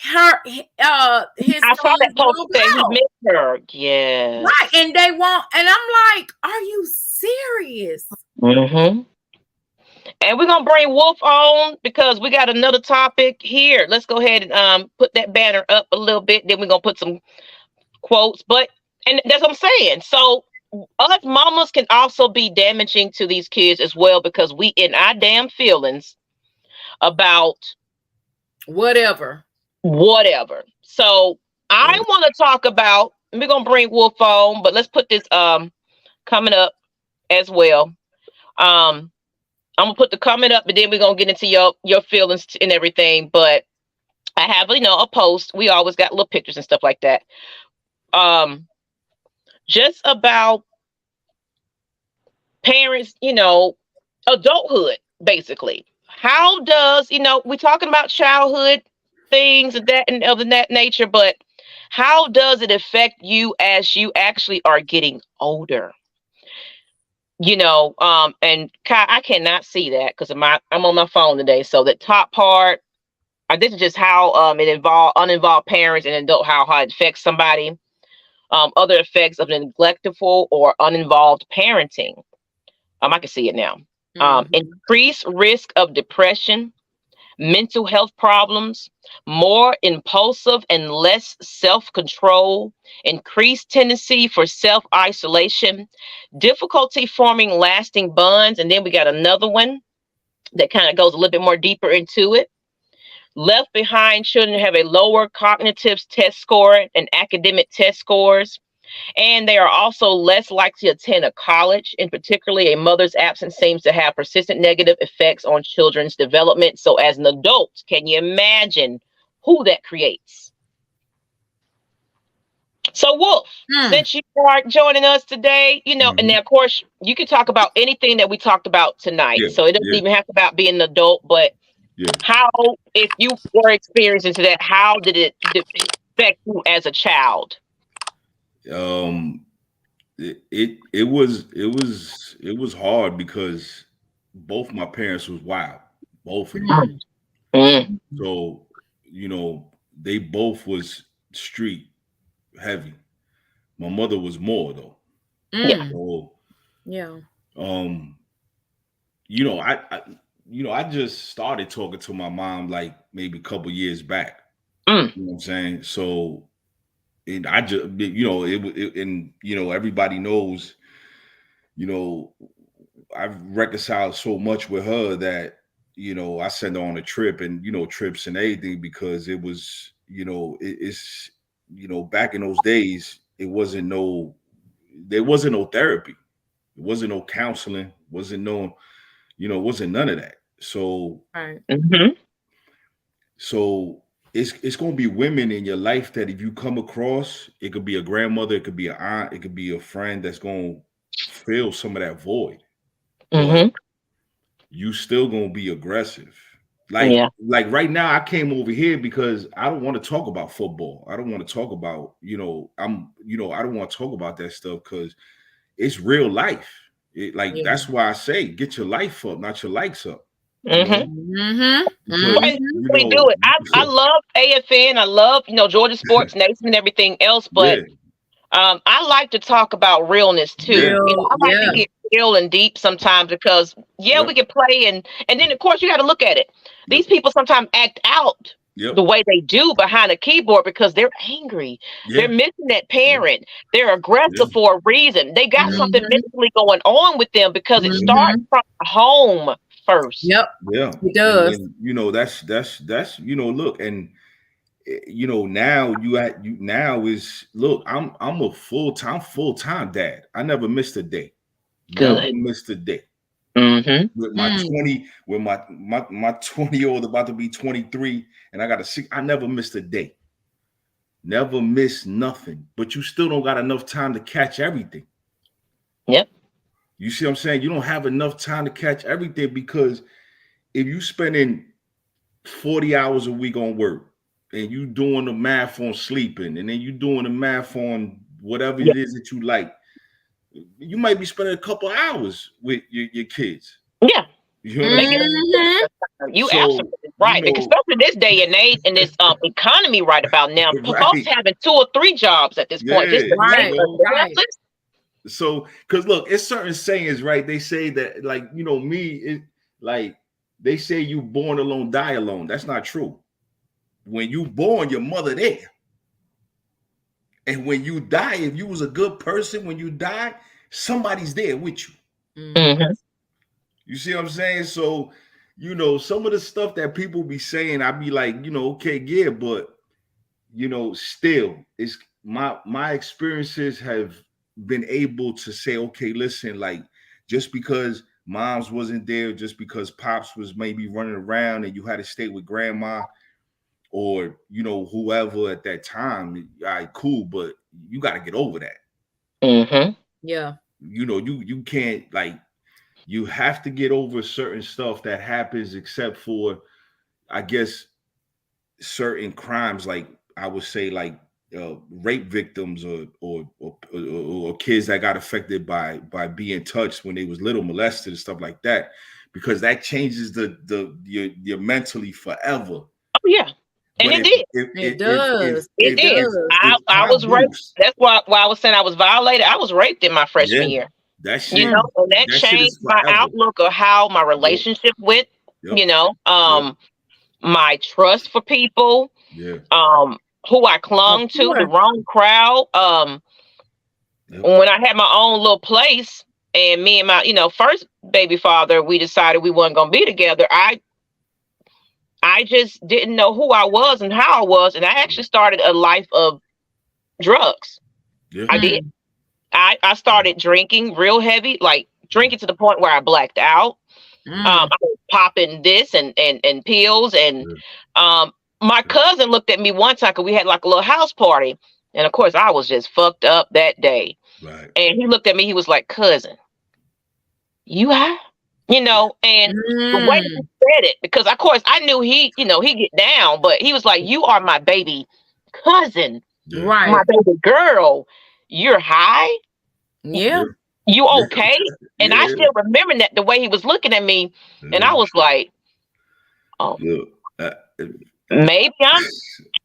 I saw that post that he missed her. Yeah. Right. And they won't. And I'm like, are you serious? Mm-hmm. And we're going to bring Wolf on because we got another topic here. Let's go ahead and put that banner up a little bit. Then we're going to put some quotes. And that's what I'm saying. So us mamas can also be damaging to these kids as well because we in our damn feelings about whatever. So I want to talk about, we're going to bring Wolf on, but let's put this coming up as well. I'm going to put the comment up, but then we're going to get into your feelings and everything. But I have, a post. We always got little pictures and stuff like that. Just about parents, adulthood, basically. How does, we're talking about childhood things and that and of that nature, but how does it affect you as you actually are getting older? and Kai, I cannot see that because I'm on my phone today. So the top part, this is just how it involve uninvolved parents and adult, how it affects somebody. Other effects of neglectful or uninvolved parenting. I can see it now. Increased risk of depression, mental health problems, more impulsive and less self-control, increased tendency for self-isolation, difficulty forming lasting bonds. And then we got another one that kind of goes a little bit more deeper into it. Left behind children have a lower cognitive test score and academic test scores. And they are also less likely to attend a college. In particularly, a mother's absence seems to have persistent negative effects on children's development. So as an adult, can you imagine who that creates? So Wolf, since you are joining us today, and then of course you can talk about anything that we talked about tonight. So it doesn't even have to about being an adult, but how, if you were experiencing that, how did it affect you as a child? It was hard because both my parents was wild, both of them. So they both was street heavy. My mother was more though. So, I just started talking to my mom like maybe a couple years back. You know what I'm saying? So, and I just, everybody knows, I've reconciled so much with her that, I sent her on a trip and, trips and everything because it was, it's, back in those days, there wasn't no therapy. It wasn't no counseling, wasn't none of that. So, so it's going to be women in your life that if you come across, it could be a grandmother, it could be an aunt, it could be a friend that's going to fill some of that void. But you still going to be aggressive. Like right now, I came over here because I don't want to talk about football. I don't want to talk about, I don't want to talk about that stuff because it's real life. That's why I say get your life up, not your likes up. We do it. I love AFN. I love Georgia Sports Nation and everything else, but I like to talk about realness too. I like to get real and deep sometimes because we can play and then of course you got to look at it. These people sometimes act out the way they do behind a keyboard because they're angry. They're missing that parent. They're aggressive for a reason. They got something mentally going on with them because it starts from home first. It does. And, that's look, and I'm a full-time dad. I never missed a day. Never missed a day. With my 20-year-old about to be 23 and I got a 6, I never missed a day. Never missed nothing. But you still don't got enough time to catch everything. You see what I'm saying? You don't have enough time to catch everything because if you spending 40 hours a week on work and you doing the math on sleeping and then you doing the math on whatever it is that you like, you might be spending a couple hours with your kids. You know what I mean? You absolutely right. Especially this day and age in this economy right about now. Folks having 2 or 3 jobs at this point. So, because look, it's certain sayings, right? They say that, like, they say you born alone, die alone. That's not true. When you born, your mother there. And when you die, if you was a good person, when you die, somebody's there with you. You see what I'm saying? So, some of the stuff that people be saying, I be like, okay, yeah, but, still, it's my experiences have been able to say, okay, listen, like, just because moms wasn't there, just because pops was maybe running around and you had to stay with grandma or, whoever at that time, all right, cool, but you got to get over that. You can't, like, you have to get over certain stuff that happens, except for, I guess, certain crimes, like I would say, like rape victims or kids that got affected by being touched when they was little, molested and stuff like that, because that changes your mentally forever. Oh yeah. And it did. It does. It did. I was raped. That's why I was saying I was violated. I was raped in my freshman year. That shit, you know, and that changed my outlook of how my relationship went. You know, my trust for people. Who I clung to, the wrong crowd. When I had my own little place, and me and my, first baby father, we decided we weren't gonna be together. I just didn't know who I was and how I was, and I actually started a life of drugs. I did. I started drinking real heavy, like drinking to the point where I blacked out. I was popping this and pills, and my cousin looked at me one time because we had like a little house party, and of course I was just fucked up that day. Right. And he looked at me, he was like, "Cousin, you high?" And the way he said it, because of course I knew he get down, but he was like, "You are my baby cousin, right? My baby girl. You're high? Yeah. You okay?" And I still remember that the way he was looking at me, and I was like, "Oh, maybe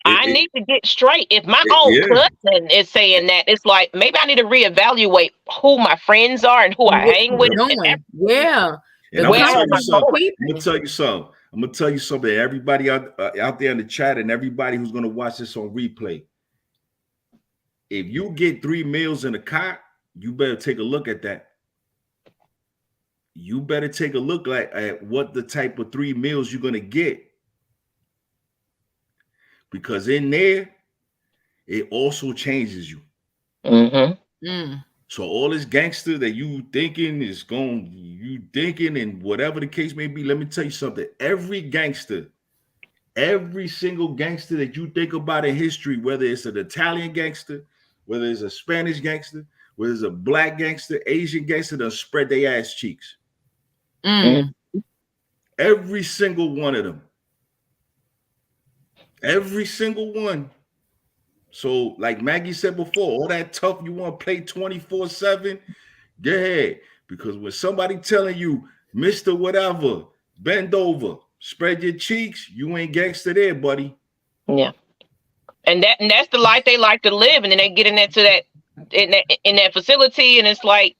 I need to get straight. If my own cousin is saying that, it's like maybe I need to reevaluate who my friends are and who I hang with." And I'm gonna tell you something. Everybody out there in the chat and everybody who's gonna watch this on replay. If you get 3 meals in a cot, you better take a look at that. You better take a look at what the type of 3 meals you're gonna get. Because in there, it also changes you. So all this gangster that you thinking and whatever the case may be, let me tell you something. Every single gangster that you think about in history, whether it's an Italian gangster, whether it's a Spanish gangster, whether it's a black gangster, Asian gangster, they'll spread their ass cheeks. Every single one of them. Every single one. So, like Maggie said before, all that tough you want to play 24/7, go ahead. Because when somebody telling you, Mr. Whatever, bend over, spread your cheeks, you ain't gangster there, buddy. Yeah. And that's the life they like to live, and then they get in that facility, and it's like,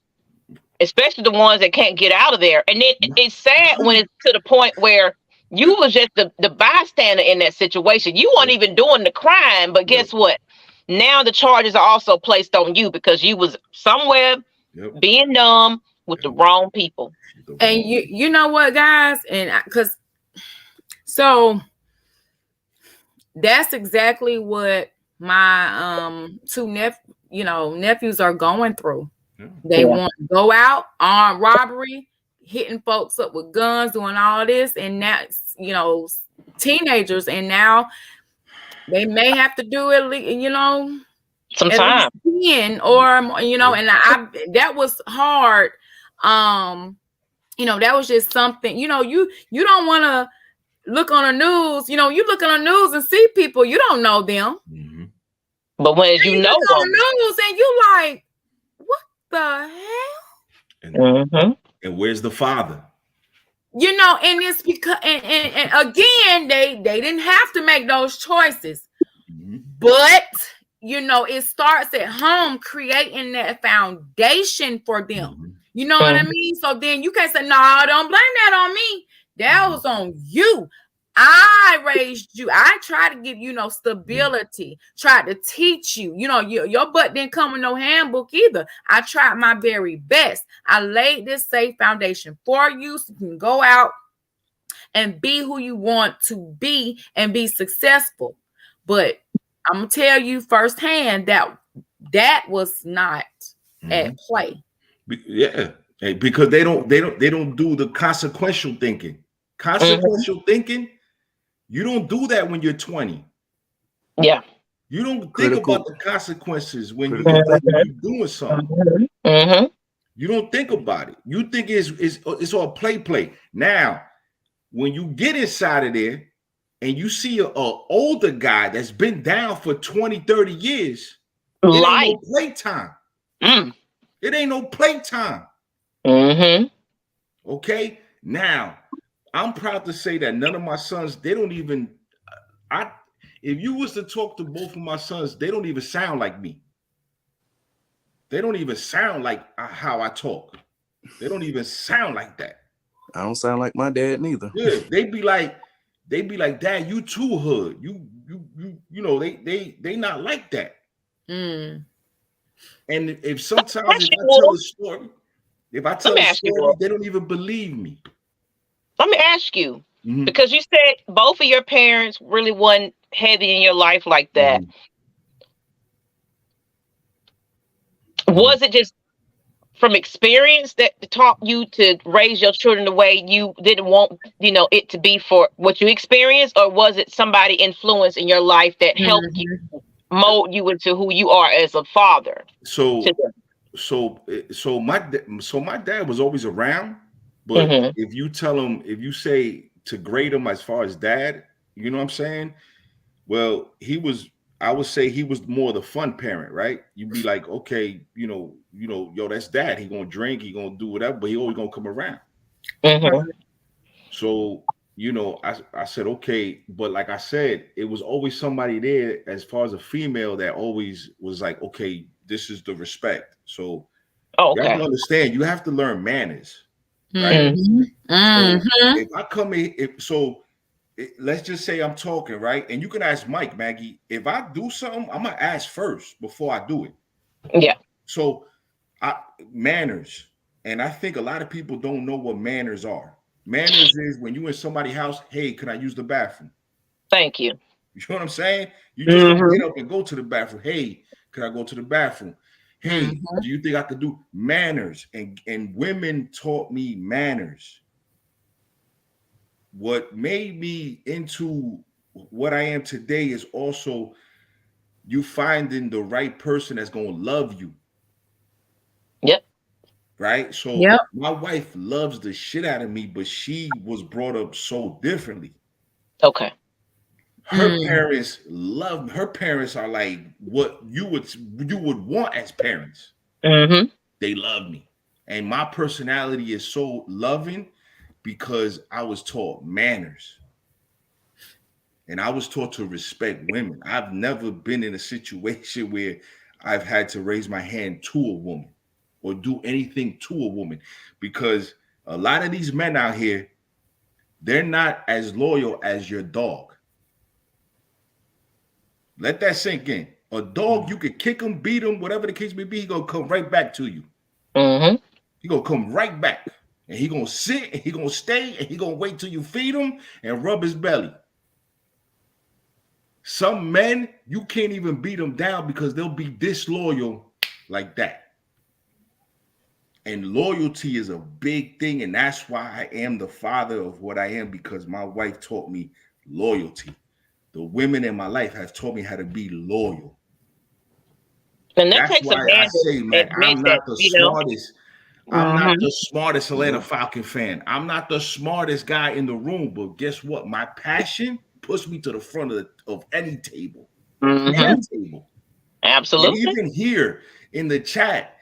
especially the ones that can't get out of there. And it's sad when it's to the point where you was just the bystander in that situation. You weren't even doing the crime, but guess what? Now the charges are also placed on you because you was somewhere being dumb with the wrong people. And you know what, guys? And so that's exactly what my 2 nephews are going through. They want to go out on robbery, hitting folks up with guns, doing all this, and now teenagers, and now they may have to do it, sometime, or and that was hard. That was just something. You don't want to look on the news. You look on the news and see people you don't know them, but when you know look on the news and you like, what the hell? And where's the father? And it's because and again, they didn't have to make those choices. But it starts at home, creating that foundation for them. You know what I mean? So then you can't say, "No, don't blame that on me. That was on you. I raised you. I tried to give you stability, tried to teach you. Your butt didn't come with no handbook either. I tried my very best. I laid this safe foundation for you so you can go out and be who you want to be and be successful." But I'm gonna tell you firsthand that was not at play. Yeah, because they don't do the consequential thinking. Consequential thinking. You don't do that when you're 20. Yeah. You don't think about the consequences when you're doing something. You don't think about it. You think it's all play. Now, when you get inside of there, and you see a older guy that's been down for 20, 30 years, it ain't no playtime. It ain't no playtime. Okay? Now, I'm proud to say that none of my sons, they don't even, if you was to talk to both of my sons, they don't even sound like me. They don't even sound like how I talk. They don't even sound like that. I don't sound like my dad neither. Yeah, they be like, Dad, you too hood. You know, they not like that. And if sometimes if I tell a story, they don't even believe me. Let me ask you, because you said both of your parents really wasn't heavy in your life like that. Was it just from experience that taught you to raise your children the way you didn't want, it to be for what you experienced, or was it somebody influence in your life that helped you mold you into who you are as a father? So my dad was always around, but if you say to grade him as far as dad, you know what I'm saying? Well, I would say he was more the fun parent, right? You'd be like, okay, yo, that's dad. He gonna drink, he gonna do whatever, but he always gonna come around. So, I said, okay, but like I said, it was always somebody there as far as a female that always was like, okay, this is the respect. So you have to understand, you have to learn manners, right? So if I come in, let's just say I'm talking, right? And you can ask Mike, Maggie, if I do something, I'm gonna ask first before I do it. Yeah. So manners. And I think a lot of people don't know what manners are. Manners is when you in somebody's house, hey, can I use the bathroom? Thank you. You know what I'm saying? You just don't get up and go to the bathroom. Hey, can I go to the bathroom? Hey, do you think I could do manners? And women taught me manners. What made me into what I am today is also you finding the right person that's going to love you. Yep. Right? So my wife loves the shit out of me, but she was brought up so differently. Okay. Her parents love, her parents are like what you would want as parents. They love me. And my personality is so loving because I was taught manners. And I was taught to respect women. I've never been in a situation where I've had to raise my hand to a woman or do anything to a woman, because a lot of these men out here, they're not as loyal as your dog. Let that sink in. A dog, you could kick him, beat him, whatever the case may be, he gonna come right back to you. He gonna come right back. And he gonna sit, and he gonna stay, and he gonna wait till you feed him and rub his belly. Some men, you can't even beat them down because they'll be disloyal like that. And loyalty is a big thing, and that's why I am the father of what I am, because my wife taught me loyalty. The women in my life have taught me how to be loyal. And that takes a man I say, man, I'm not the smartest. I'm not the smartest Atlanta Falcon fan. I'm not the smartest guy in the room, but guess what? My passion puts me to the front of any table. Any table. Absolutely. And even here in the chat,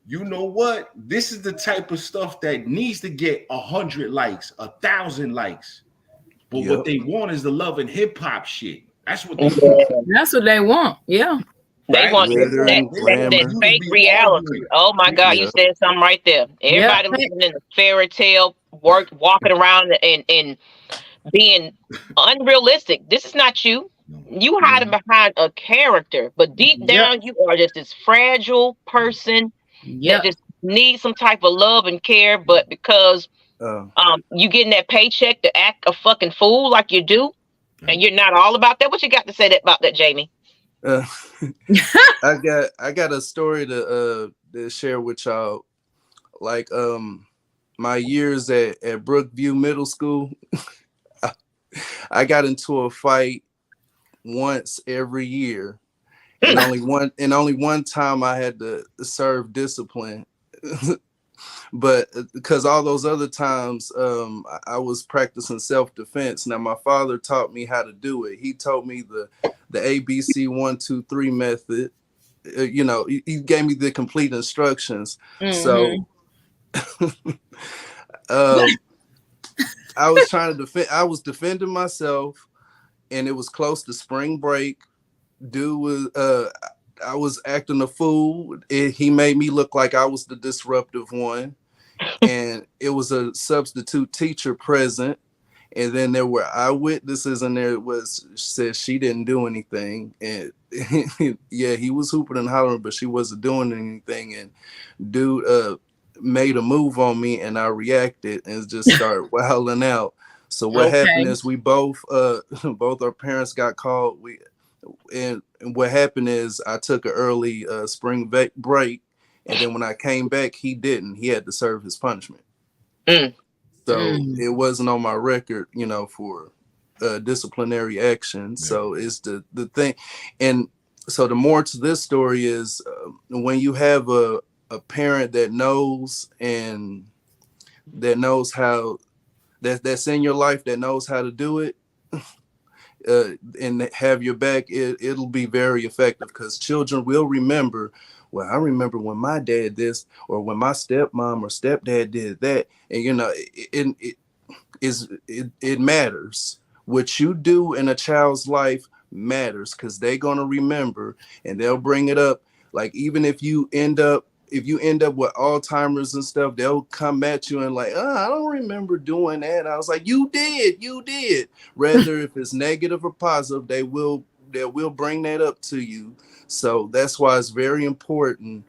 you know what? This is the type of stuff that needs to get 100 likes, 1,000 likes. But what they want is the love and hip hop shit. That's what they want. That's what they want. Yeah. They want that fake reality. Oh my God, you said something right there. Everybody living in a fairy tale, walking around and being unrealistic. This is not you. You hiding behind a character, but deep down you are just this fragile person that just needs some type of love and care. But because you getting that paycheck to act a fucking fool like you do, and you're not all about that. What you got to say about that, Jamie? I got a story to share with y'all. Like my years at Brookview Middle School, I got into a fight once every year, and only one time I had to serve discipline. But because all those other times I was practicing self-defense. Now my father taught me how to do it. He told me the ABC 1, 2, 3 method. You know, he gave me the complete instructions. So I was trying to defend. I was defending myself, and it was close to spring break. Dude was I was acting a fool. He made me look like I was the disruptive one. And it was a substitute teacher present. And then there were eyewitnesses, and there was said she didn't do anything. And yeah, he was hooping and hollering, but she wasn't doing anything. And dude made a move on me, and I reacted and just started wilding out. So what happened is we both our parents got called. And what happened is I took an early spring break, and then when I came back, he didn't. He had to serve his punishment. So it wasn't on my record, you know, for disciplinary action. So it's the thing. And so the more to this story is when you have a parent that knows and that knows how that's in your life, that knows how to do it, and have your back, it'll be very effective, because children will remember, well, I remember when my dad this, or when my stepmom or stepdad did that. And you know, it matters. What you do in a child's life matters, because they're going to remember, and they'll bring it up. Like, even if you end up with Alzheimer's and stuff, they'll come at you and like, I don't remember doing that. I was like, you did. Rather, if it's negative or positive, they will bring that up to you. So that's why it's very important.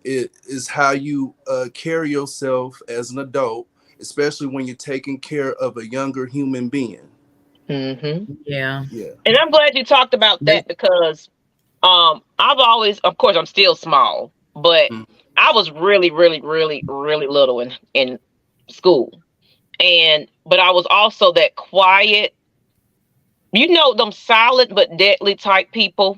It is how you carry yourself as an adult, especially when you're taking care of a younger human being. Yeah. And I'm glad you talked about that, because I've always, of course, I'm still small, but I was really, really, really, really little in school. But I was also that quiet, you know, them silent but deadly type people.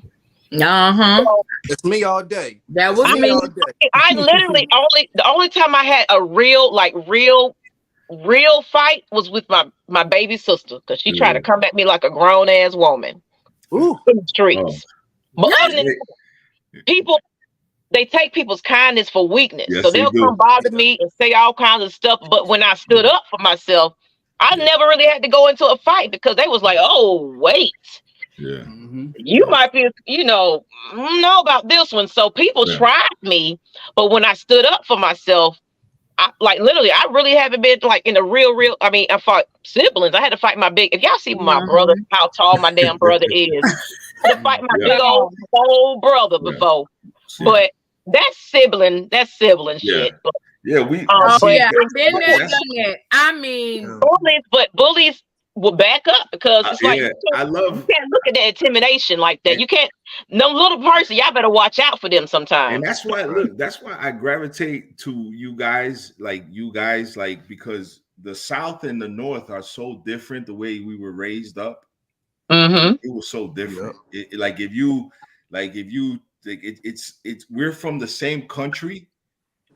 So, it's me all day. That was me all day. I literally the only time I had a real fight was with my baby sister, because she tried to come at me like a grown ass woman in the streets. But other than people, they take people's kindness for weakness. So they'll come bother me and say all kinds of stuff. But when I stood up for myself, I never really had to go into a fight, because they was like, oh, wait. You might be, you know, know about this one. So people tried me, but when I stood up for myself, I really haven't been like in a real. I mean, I fought siblings. I had to fight my big. If y'all see my brother, how tall my damn brother is, I had to fight my big old brother before. But that's sibling shit. But, I've been there, done that. I mean, bullies will back up, because it's like you can't look at that intimidation like that. You can't. No little person, y'all better watch out for them sometimes. And that's why I gravitate to you guys, because the South and the North are so different. The way we were raised up, it was so different. We're from the same country,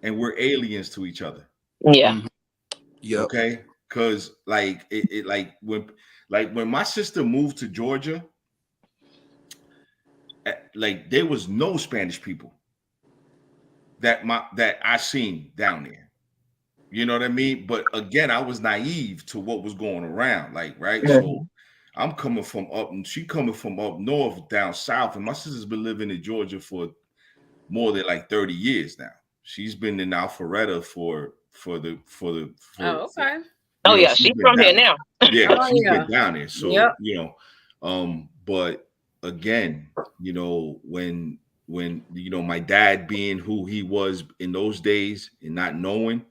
and we're aliens to each other. Okay. Because when my sister moved to Georgia, there was no Spanish people that I seen down there. You know what I mean? But again, I was naive to what was going around. So I'm coming from up, and she coming from up north, down south, and my sister's been living in Georgia for more than 30 years now. She's been in Alpharetta for she's from here now. Yeah, she's been down there. So but again, when my dad being who he was in those days and not knowing,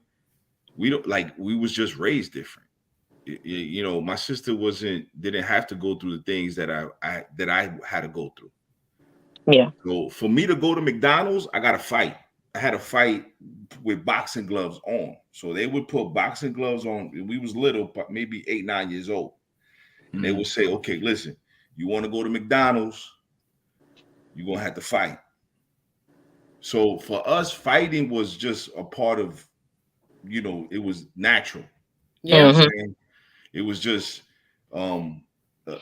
we was just raised different. My sister didn't have to go through the things that I had to go through. So for me to go to McDonald's, I got to fight. I had to fight with boxing gloves on. So they would put boxing gloves on. We was little, maybe 8, 9 years old. And they would say, okay, listen, you want to go to McDonald's, you're going to have to fight. So for us, fighting was just a part of it was natural. Yeah. You know what I'm saying? It was just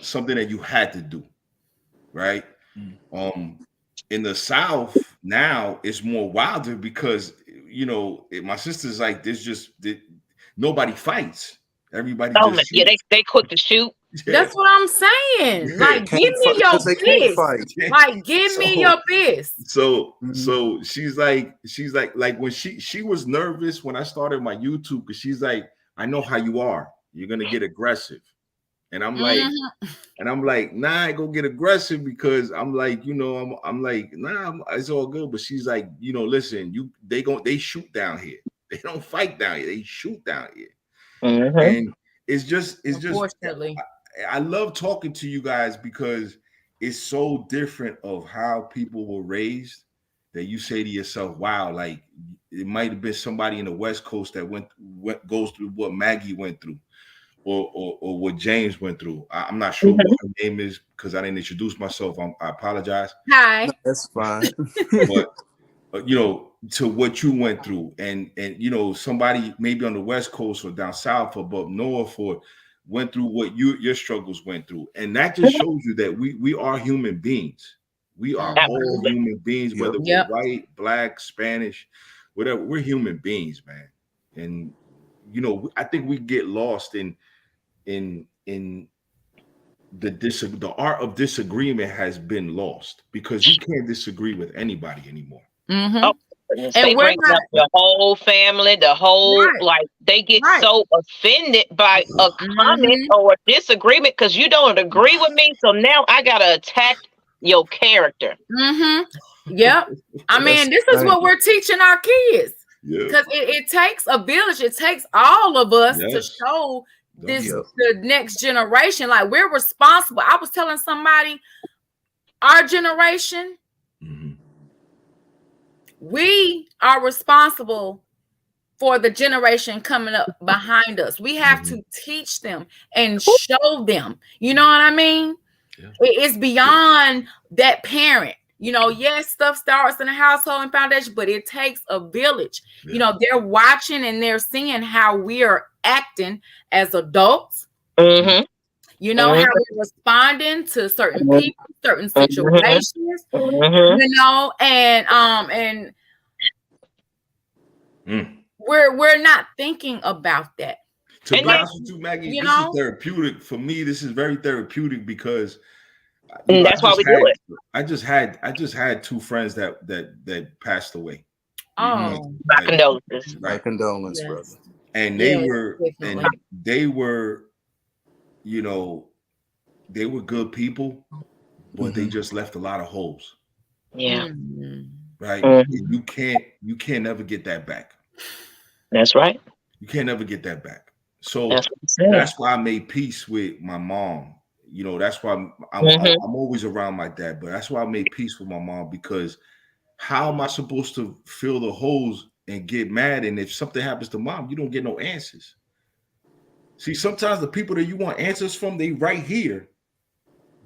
something that you had to do, right? In the South now it's more wilder because my sister's like, nobody fights. Everybody just shoots. Yeah, they quick to shoot. Yeah. That's what I'm saying. Like, give me your best. Like, give me your best. So she's like when she was nervous when I started my YouTube, because she's like, I know how you are. You're gonna get aggressive. And I'm like, nah, I go get aggressive because I'm like, I'm like, nah, it's all good. But she's like, listen, they shoot down here. They don't fight down here. They shoot down here. And it's just I love talking to you guys because it's so different of how people were raised that you say to yourself, wow, like it might have been somebody in the West Coast that goes through what Maggie went through. Or what James went through. I'm not sure what her name is because I didn't introduce myself. I apologize. Hi. No, that's fine. But to what you went through, and somebody maybe on the West Coast or down south or up north or went through what your struggles went through, and that just shows you that we are human beings. We are all human beings, whether we're white, black, Spanish, whatever. We're human beings, man. And I think we get lost in the art of disagreement has been lost because you can't disagree with anybody anymore. They bring up the whole family, the whole like they get so offended by a comment or a disagreement because you don't agree with me. So now I gotta attack your character. Yep. I mean, this is what we're teaching our kids. Because it takes a village. It takes all of us to show the next generation. Like, we're responsible. I was telling somebody, our generation, we are responsible for the generation coming up behind us. We have to teach them and show them. You know what I mean? It's beyond that parent. Yes, stuff starts in the household and foundation, but it takes a village. They're watching and they're seeing how we are acting as adults. How we're responding to certain people, certain situations. And we're not thinking about that. To be honest with you, Maggie, this is therapeutic for me. This is very therapeutic because. That's why we do it. I just had two friends that passed away. My condolences. My condolences, brother. And they were good people, but they just left a lot of holes. Yeah. Right. You can't never get that back. That's right. You can't never get that back. So that's why I made peace with my mom. That's why I'm always around my dad, but that's why I made peace with my mom, because how am I supposed to fill the holes and get mad? And if something happens to mom, you don't get no answers. See, sometimes the people that you want answers from, they right here,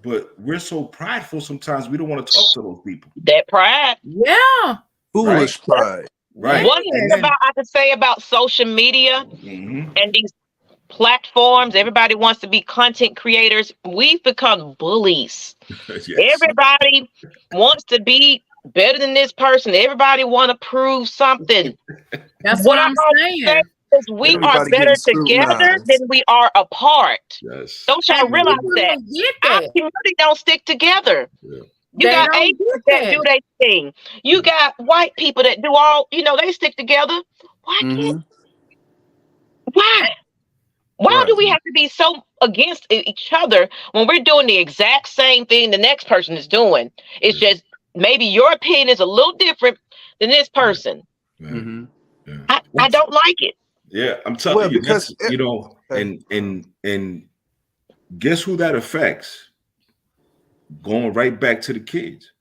but we're so prideful sometimes we don't want to talk to those people. That pride. Yeah. Foolish pride. Right. One thing I could say about social media and these platforms, everybody wants to be content creators. We've become bullies. Everybody wants to be better than this person. Everybody want to prove something. That's what I'm saying. Is we are better together than we are apart. Don't y'all realize that? Our community don't stick together. You got Asians that do their thing. You got white people that do all, they stick together. Why can't? Why? Why do we have to be so against each other when we're doing the exact same thing the next person is doing? It's just maybe your opinion is a little different than this person. I don't like it. Yeah, I'm telling you, because and guess who that affects? Going right back to the kids.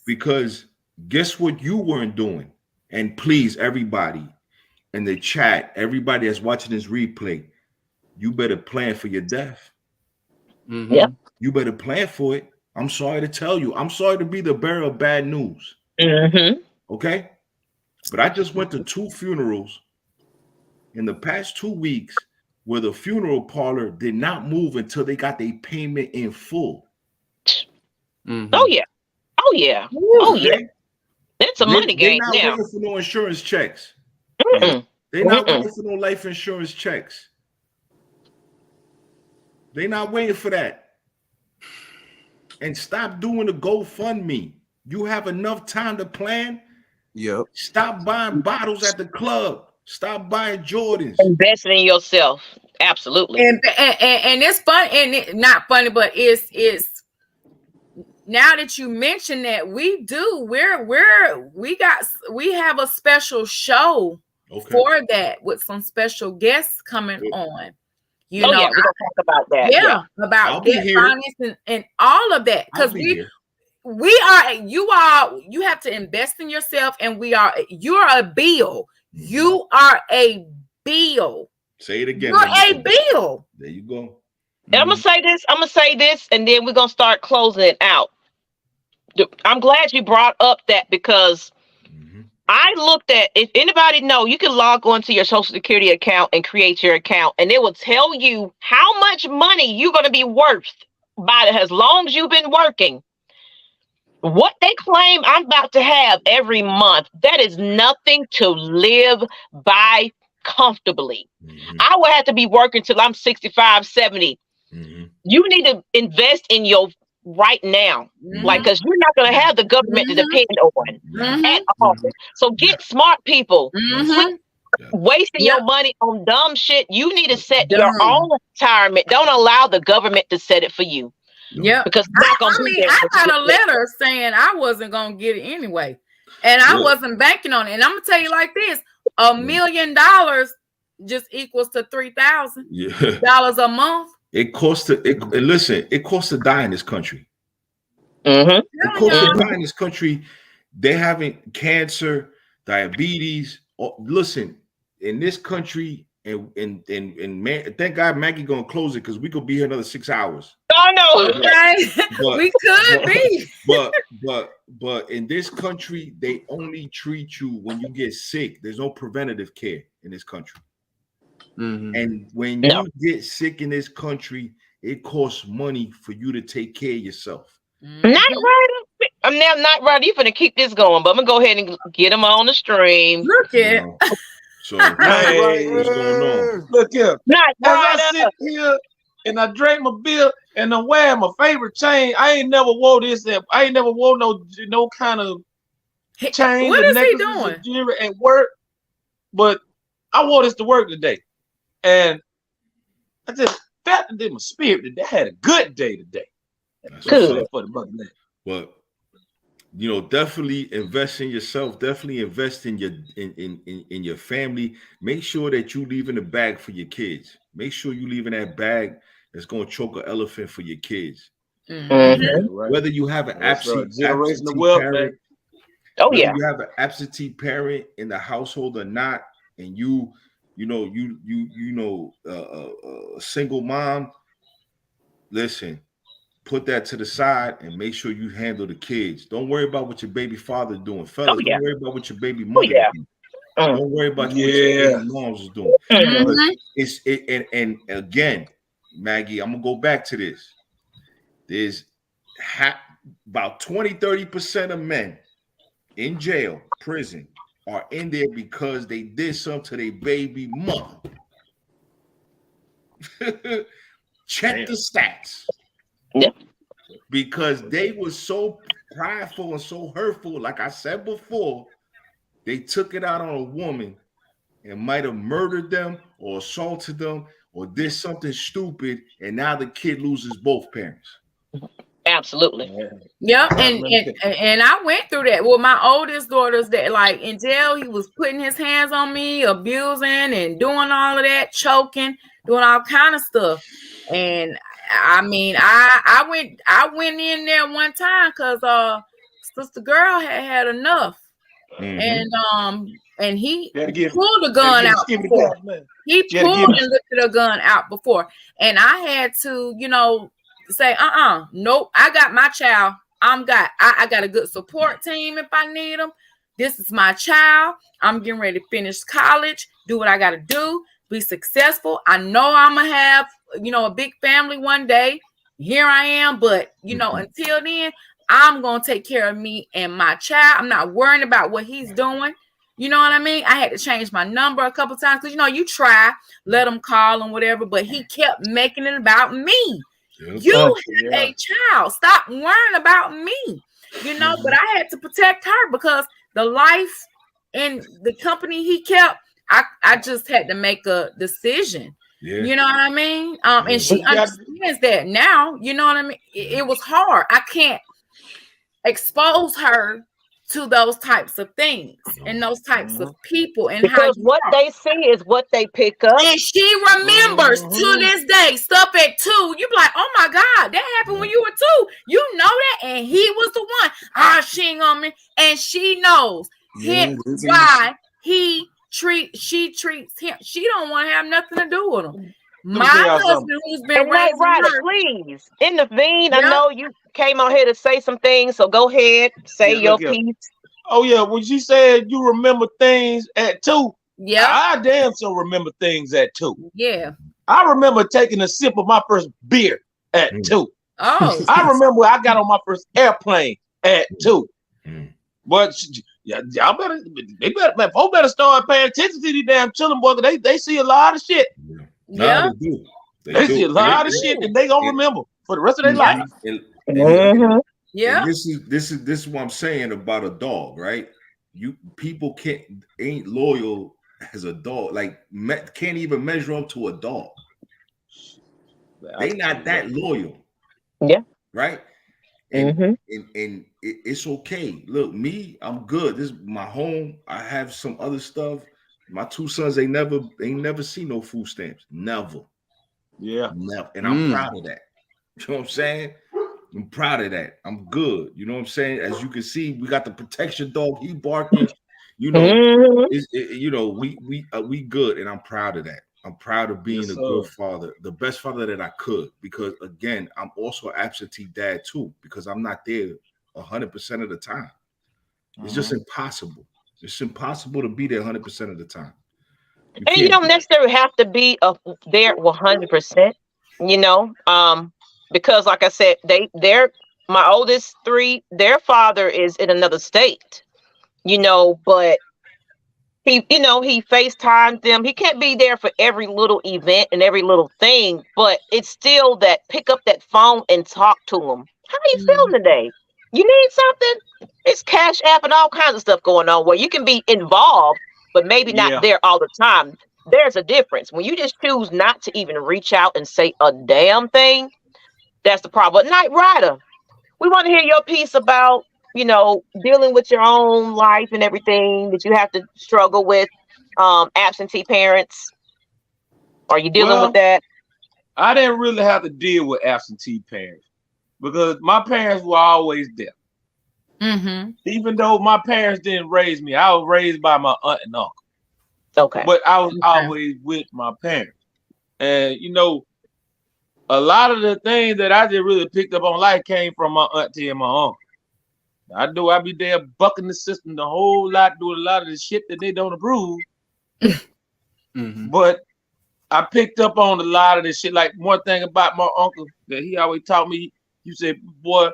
Because guess what you weren't doing? And please, everybody in the chat, everybody that's watching this replay, you better plan for your death. Yeah. You better plan for it. I'm sorry to tell you. I'm sorry to be the bearer of bad news. Okay? But I just went to 2 funerals in the past 2 weeks where the funeral parlor did not move until they got their payment in full. Mm-hmm. Oh yeah. Oh yeah. Oh yeah. It's a money game now. They're not waiting for no insurance checks. They're not waiting for no life insurance checks. They're not waiting for that. And stop doing the GoFundMe. You have enough time to plan. Yep. Stop buying bottles at the club. Stop buying Jordans. Invest in yourself. Absolutely. And it's fun, and not funny, but it's now that you mention that, we have a special show for that with some special guests coming on. You know, we're gonna talk about that. Yeah, about debt finance and all of that, because you have to invest in yourself, and you're a bill. You are a bill. Say it again. You're a bill. There you go. And I'm gonna say this, and then we're gonna start closing it out. I'm glad you brought up that, because I looked at, if anybody know, you can log on to your Social Security account and create your account, and it will tell you how much money you're going to be worth by it as long as you've been working. What they claim I'm about to have every month, that is nothing to live by comfortably. I will have to be working till I'm 65, 70. You need to invest in your right now, like, because you're not going to have the government to depend on at all. So get smart, people. Wasting your money on dumb shit. You need to set your own retirement. Don't allow the government to set it for you. Yeah, because I got a letter saying I wasn't going to get it anyway, and I wasn't banking on it. And I'm gonna tell you like this: $1 million just equals to $3,000 a month. It costs it costs to die in this country. It costs to die in this country. They're having cancer, diabetes. Listen, in this country, and man, thank God Maggie gonna close it, because we could be here another 6 hours. Oh no, we could be. But in this country, they only treat you when you get sick. There's no preventative care in this country. And when you get sick in this country, it costs money for you to take care of yourself. Not right. I'm now not right. You're gonna keep this going, but I'm gonna go ahead and get them on the stream. Look at. So what's going on? Look here. As I sit here and I drink my beer and I'm wearing my favorite chain, I ain't never wore this. I ain't never wore no kind of chain. What is he doing? At work, but I wore this to work today. And I just felt it in my spirit that I had a good day today. Good for the motherland. But definitely invest in yourself. Definitely invest in your family. Make sure that you leave in a bag for your kids. Make sure you leave in that bag that's going to choke an elephant for your kids. Whether you have an absentee parent, you have an absentee parent in the household or not, and you a single mom, listen, put that to the side and make sure you handle the kids. Don't worry about what your baby father doing. Fellas, don't worry about what your baby mother doing. Don't worry about what your baby moms is doing. And again, Maggie, I'm gonna go back to this. There's about 20-30% of men in jail, prison, are in there because they did something to their baby mother. Check the stats. Because they were so prideful and so hurtful, like I said before, they took it out on a woman and might have murdered them or assaulted them or did something stupid, and now the kid loses both parents. Absolutely. Yeah, and I went through that with my oldest daughters, that like in jail, he was putting his hands on me, abusing and doing all of that, choking, doing all kind of stuff. And I mean, I went in there one time because sister girl had enough. And he pulled the gun out before. He pulled and lifted a gun out before. And I had to, say, nope, I got my child. I got a good support team if I need them. This is my child. I'm getting ready to finish college, do what I got to do, be successful. I know I'm going to have, a big family one day. Here I am. But, until then, I'm going to take care of me and my child. I'm not worrying about what he's doing. You know what I mean? I had to change my number a couple times because, you try, let him call and whatever, but he kept making it about me. You have a child. Stop worrying about me. But I had to protect her because the life and the company he kept, I just had to make a decision. Yeah. You know what I mean? And she understands that now. You know what I mean? It was hard. I can't expose her to those types of things and those types of people, and because what they see is what they pick up. And she remembers to this day stuff at 2. You be like, oh my God, that happened when you were 2. You know that, and he was the one. She ain't on me, and she knows why she treats him. She don't want to have nothing to do with him. My husband, who's been raising her, please intervene. I know you came on here to say some things, so go ahead, say your piece. Oh yeah, when she said you remember things at 2, I damn so remember things at 2. Yeah, I remember taking a sip of my first beer at 2. Oh, I remember I got on my first airplane at 2. But y'all better start paying attention to these damn children, boy. They see a lot of shit. Yeah, they see a lot of shit that they gonna remember for the rest of their life. Yeah. This is what I'm saying about a dog, right? People ain't loyal as a dog. Like can't even measure up to a dog. They not that loyal. Yeah. Right. And it's okay. Look, me, I'm good. This is my home. I have some other stuff. My 2 sons, they never see no food stamps. Never. Yeah. Never. And I'm proud of that. You know what I'm saying? I'm proud of that. I'm good. You know what I'm saying? As you can see, we got the protection dog. He barking. We good, and I'm proud of that. I'm proud of being a good father, the best father that I could. Because again, I'm also an absentee dad too. Because I'm not there 100% of the time. It's just impossible. It's impossible to be there 100% of the time. You don't necessarily have to be there 100%. Because like I said, they're my oldest 3. Their father is in another state. But he FaceTimes them. He can't be there for every little event and every little thing, but it's still that pick up that phone and talk to them. How are you feeling today? You need something? It's Cash App and all kinds of stuff going on where you can be involved, but maybe not there all the time. There's a difference. When you just choose not to even reach out and say a damn thing, that's the problem. But Night Rider, we want to hear your piece about, dealing with your own life and everything that you have to struggle with, absentee parents. Are you dealing with that? I didn't really have to deal with absentee parents because my parents were always there. Even though my parents didn't raise me, I was raised by my aunt and uncle. Okay. But I was always with my parents. And, a lot of the things that I just really picked up on life came from my auntie and my uncle. I be there bucking the system the whole lot, doing a lot of the shit that they don't approve. But I picked up on a lot of this shit. Like one thing about my uncle that he always taught me, you said, boy,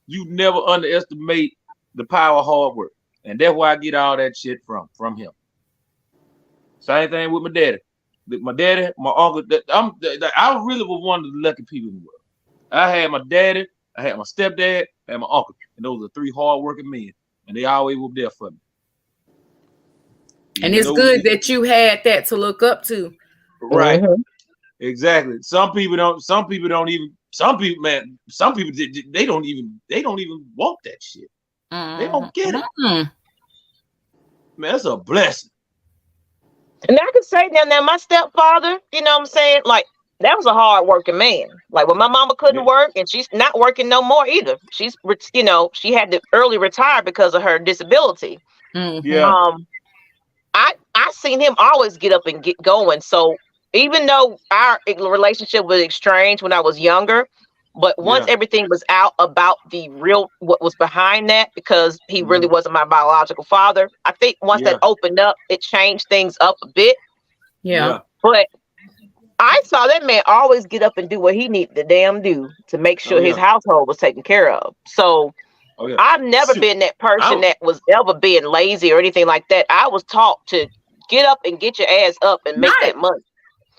you never underestimate the power of hard work. And that's where I get all that shit from him. Same thing with my daddy. My daddy, my uncle, I really was one of the lucky people in the world. I had my daddy, I had my stepdad, I had my uncle. And those are 3 hard-working men. And they always were there for me. And it's good that you had that to look up to. Right. Exactly. Some people, man, they don't even want that shit. They don't get it. Man, that's a blessing. And I can say now my stepfather, you know what I'm saying? Like, that was a hard working man. Like when my mama couldn't work, and she's not working no more either. She's, she had to early retire because of her disability. Yeah. I seen him always get up and get going. So even though our relationship was estranged when I was younger, But once everything was out about the real, what was behind that, because he really wasn't my biological father, I think once that opened up, it changed things up a bit. Yeah. But I saw that man always get up and do what he needed to damn do to make sure his household was taken care of. So I've never been that person that was ever being lazy or anything like that. I was taught to get up and get your ass up and make that money.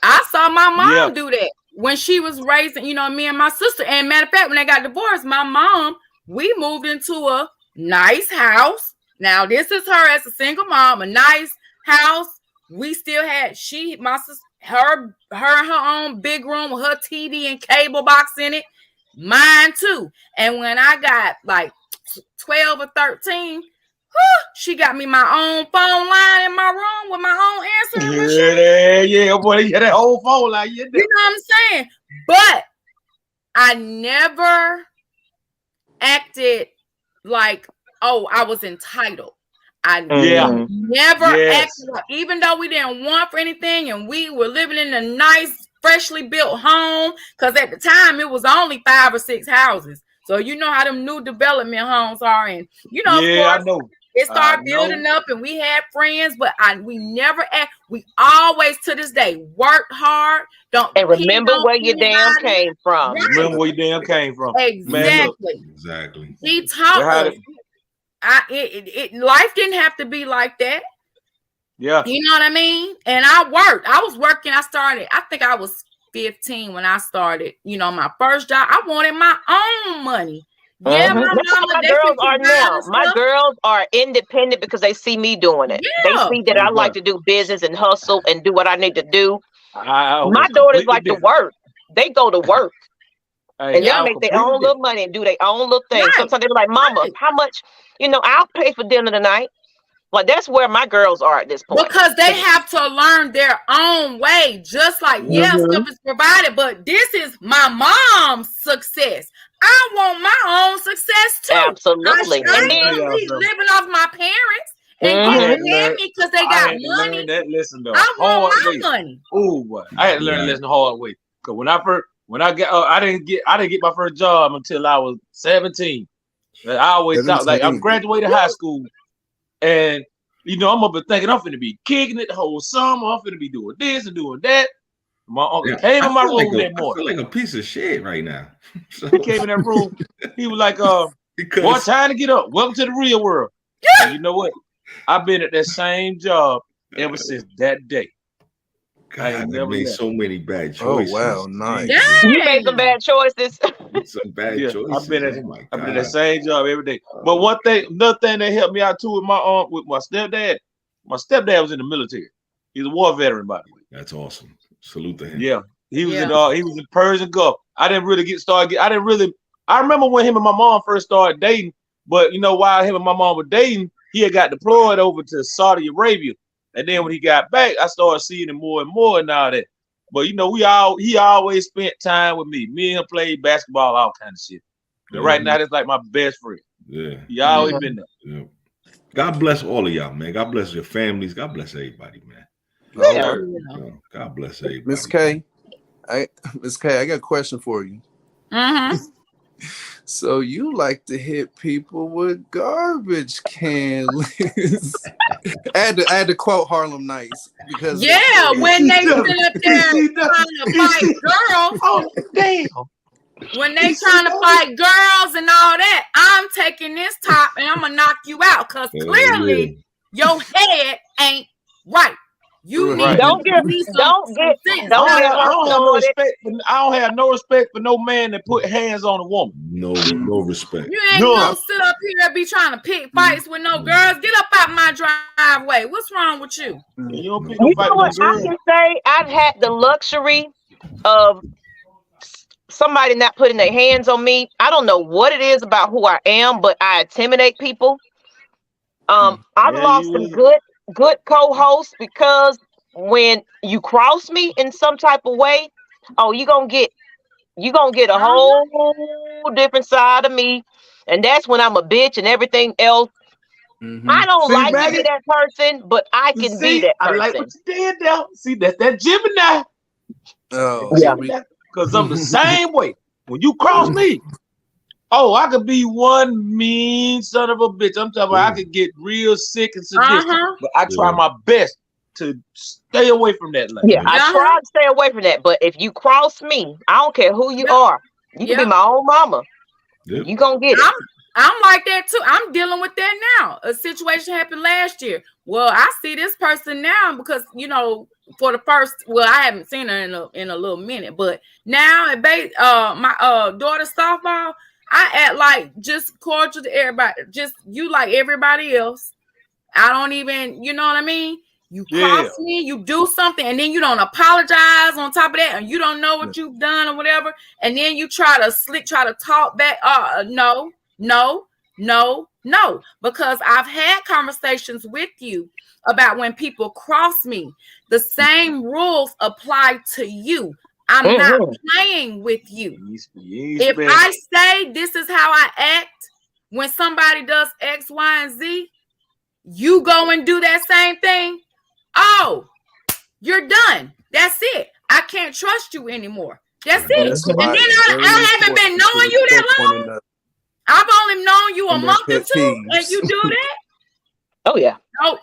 I saw my mom do that when she was raising, you know, me and my sister. And matter of fact, when they got divorced, my mom, we moved into a nice house. Now, this is her as a single mom, a nice house. We still had my sister, her and her own big room with her TV and cable box in it. Mine too. And when I got like 12 or 13, she got me my own phone line in my room with my own answering machine. Yeah, boy, you got that whole phone line. You know what I'm saying? But I never acted like, oh, I was entitled. I never acted like, even though we didn't want for anything and we were living in a nice, freshly built home, because at the time it was only 5 or 6 houses. So you know how them new development homes are. And, you know, of course, I know. It started building up and we had friends, but we never act. We always to this day worked hard. And remember where your damn came from. Right. Remember where your damn came from. Exactly. He taught us. Life didn't have to be like that. Yeah. You know what I mean? And I worked. I was working. I think I was 15 when I started, you know, my first job. I wanted my own money. Yeah, my girls are now. My girls are independent because they see me doing it. Yeah. They see that I like to do business and hustle and do what I need to do. My daughters like to work. They go to work. And they'll make their own little money and do their own little thing. Right. Sometimes they're like, Mama, how much, you know, I'll pay for dinner tonight. Like, that's where my girls are at this point. Because they have to learn their own way. Just like, stuff is provided, but this is my mom's success. I want my own success too. Absolutely. I ain't living off my parents and getting at me because they got money. That lesson though. I want my money. Oh, what? I had to learn that lesson the hard way. Because when I get, I didn't get my first job until I was 17. I always thought like I'm graduating high school, and you know I'm up and thinking I'm finna be kicking it the whole summer. I'm finna be doing this and doing that. My uncle came in my room that morning. I feel like a piece of shit right now. He came in that room. He was like, "One time to get up. Welcome to the real world." And you know what? I've been at that same job ever since that day. God, I made so many bad choices. Oh wow, nice. You made some bad choices. Some bad choices. I've been at that same job every day. But another thing that helped me out too with my stepdad. My stepdad was in the military. He's a war veteran, by the way. That's awesome. Salute to him. Yeah, he was in Persian Gulf. I didn't really get started. I remember when him and my mom first started dating. But you know, while him and my mom were dating, he had got deployed over to Saudi Arabia. And then when he got back, I started seeing him more and more and all that. But you know, he always spent time with me. Me and him played basketball, all kind of shit. And right now, that's like my best friend. Yeah, he always been there. Yeah. God bless all of y'all, man. God bless your families. God bless everybody, man. God bless everybody. Miss K, I got a question for you. So you like to hit people with garbage can lids. I had to quote Harlem Nights because when they sit up there trying to fight girls. Oh damn. When they trying to fight girls and all that, I'm taking this top and I'm gonna knock you out because clearly your head ain't right. You need don't get I don't have no respect for no man that put hands on a woman. No respect. You ain't gonna sit up here and be trying to pick fights with no girls. Get up out my driveway. What's wrong with you? You don't pick no fight with I can say I've had the luxury of somebody not putting their hands on me. I don't know what it is about who I am, but I intimidate people. I've lost some good co-hosts because when you cross me in some type of way, you're gonna get a whole different side of me, and that's when I'm a bitch and everything else. I don't like to be that person, but I can be that person. I like what you did now. See, that's that Gemini. Oh, yeah, because I'm the same way. When you cross me, oh, I could be one mean son of a bitch. I'm talking about I could get real sick and sadistic, but I try my best to stay away from that lane. Yeah, I try to stay away from that. But if you cross me, I don't care who you are. You can be my own mama. You gonna get it. I'm like that too. I'm dealing with that now. A situation happened last year. Well, I see this person now because for the first, I haven't seen her in a little minute, but now at my daughter's softball, I act like just cordial to everybody, just you like everybody else. I don't even, you know what I mean? You cross me, you do something, and then you don't apologize on top of that, and you don't know what you've done or whatever, and then you try to talk back. No, because I've had conversations with you about when people cross me, the same rules apply to you. I'm not playing with you. If I say this is how I act when somebody does X, Y, and Z, you go and do that same thing. Oh, you're done. That's it. I can't trust you anymore. That's it. And then I haven't been knowing you that long. I've only known you a month or two, and you do that? Oh, yeah. No,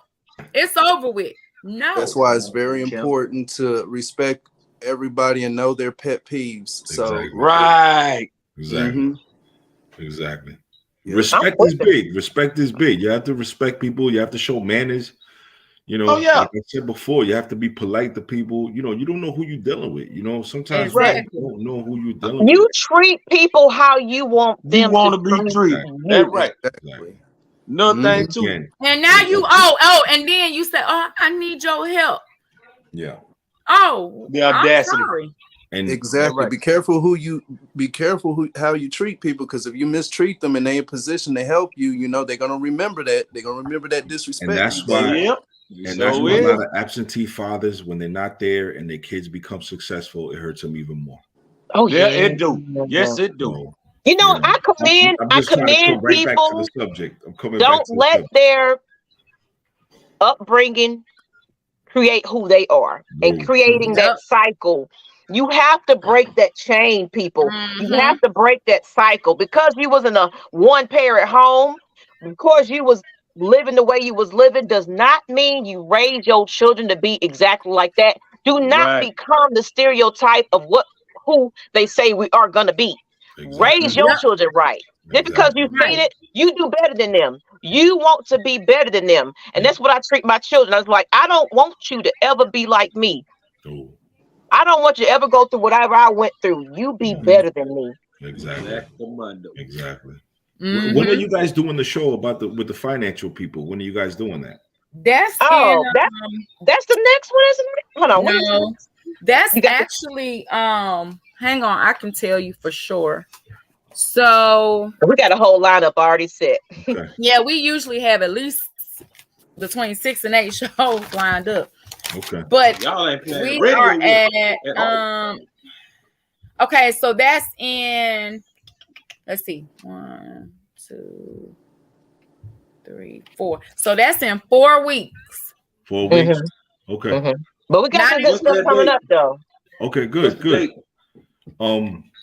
it's over with. No. That's why it's very important to respect everybody and know their pet peeves. Exactly. So right. Exactly. Exactly. Yeah. Respect is big. Respect is big. You have to respect people. You have to show manners. Like I said before, you have to be polite to people. You don't know who you're dealing with. Sometimes you don't know who you're dealing with. You treat people how you want them to be treated. That's right. Exactly. Another thing too. And now you and then you say, "Oh, I need your help." Yeah. Oh, the audacity. I'm sorry. And exactly. Be careful how you treat people, because if you mistreat them and they're in position to help you, they're gonna remember that. They're gonna remember that disrespect. And that's why. And that's why a lot of absentee fathers, when they're not there and their kids become successful, it hurts them even more. Oh yeah, it do. Yes, it do. I commend people. Don't let their upbringing create who they are, and creating that cycle. You have to break that chain, people. You have to break that cycle. Because you was in a one-parent home, because you was living the way you was living, does not mean you raise your children to be exactly like that. Do not become the stereotype of who they say we are going to be. Raise your children right. Just because you've seen it, you do better than them. You want to be better than them. And that's what I treat my children. I was like, I don't want you to ever be like me. I don't want you to ever go through whatever I went through. You be better than me. Exactly. Exactly. When are you guys doing the show with the financial people? When are you guys doing that? That's the next one, isn't it? Hold on. No, that's actually hang on, I can tell you for sure. So we got a whole lineup already set. Okay. Yeah, we usually have at least between 6 and 8 shows lined up. Okay. But y'all ain't playing we are at okay, so that's in, let's see, 1, 2, 3, 4. So that's in 4 weeks. 4 weeks. Okay. But we got some good stuff coming up though. Okay, good.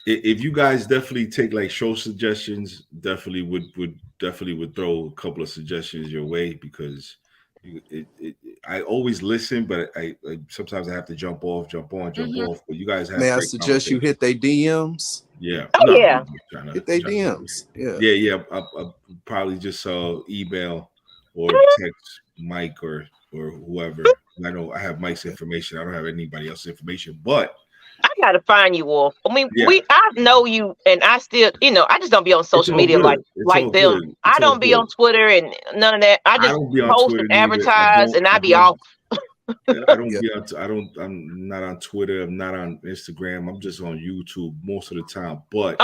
If you guys definitely take like show suggestions, definitely would throw a couple of suggestions your way, because I always listen, but I sometimes I have to jump off. But you guys have. May I suggest you hit their DMs? Yeah. Hit their DMs. Yeah. I'll probably just email or text Mike or whoever. I know I have Mike's information. I don't have anybody else's information, but I gotta find you, Wolf. I mean, I know you, and I still, I just don't be on social media like them. I don't be on Twitter and none of that. I just post and advertise, and I be off. I'm not on Twitter. I'm not on Instagram. I'm just on YouTube most of the time. But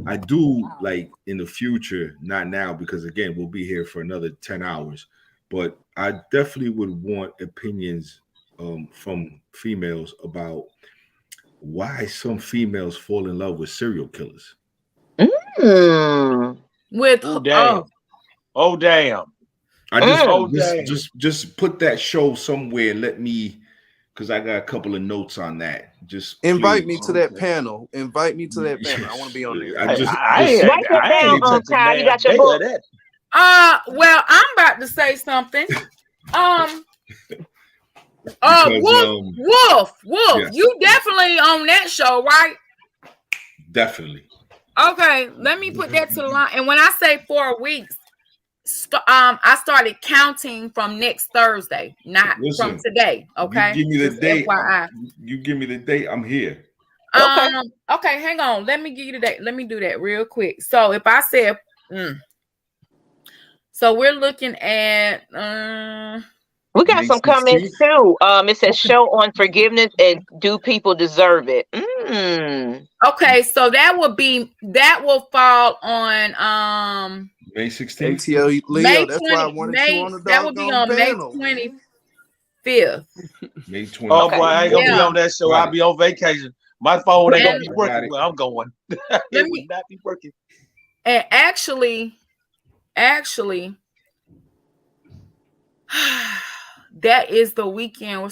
I do, like, in the future, not now, because again, we'll be here for another 10 hours. But I definitely would want opinions from females about why some females fall in love with serial killers. With oh damn. I just put that show somewhere and let me, because I got a couple of notes on that. Just invite me to that panel. Invite me to that panel. I want to be on there. Write that down, Ty. You got your book. Well, I'm about to say something. Wolf, yeah. You definitely on that show, right? Definitely. Okay, let me put that to the line. And when I say 4 weeks, I started counting from next Thursday, not from today. Okay, you give me the date. You give me the date. I'm here. Okay, hang on. Let me give you the date. Let me do that real quick. So if I said, so we're looking at. We got some comments too. It says show on forgiveness and do people deserve it? Okay, so that will fall on May 16th. ATL Leo, that's why I wanted you on the that will be on panel. May 25th. May 25th. Oh boy, I ain't gonna be on that show. I'll be on vacation. My phone ain't gonna be working where I'm going. It would not be working. And actually, that is the weekend.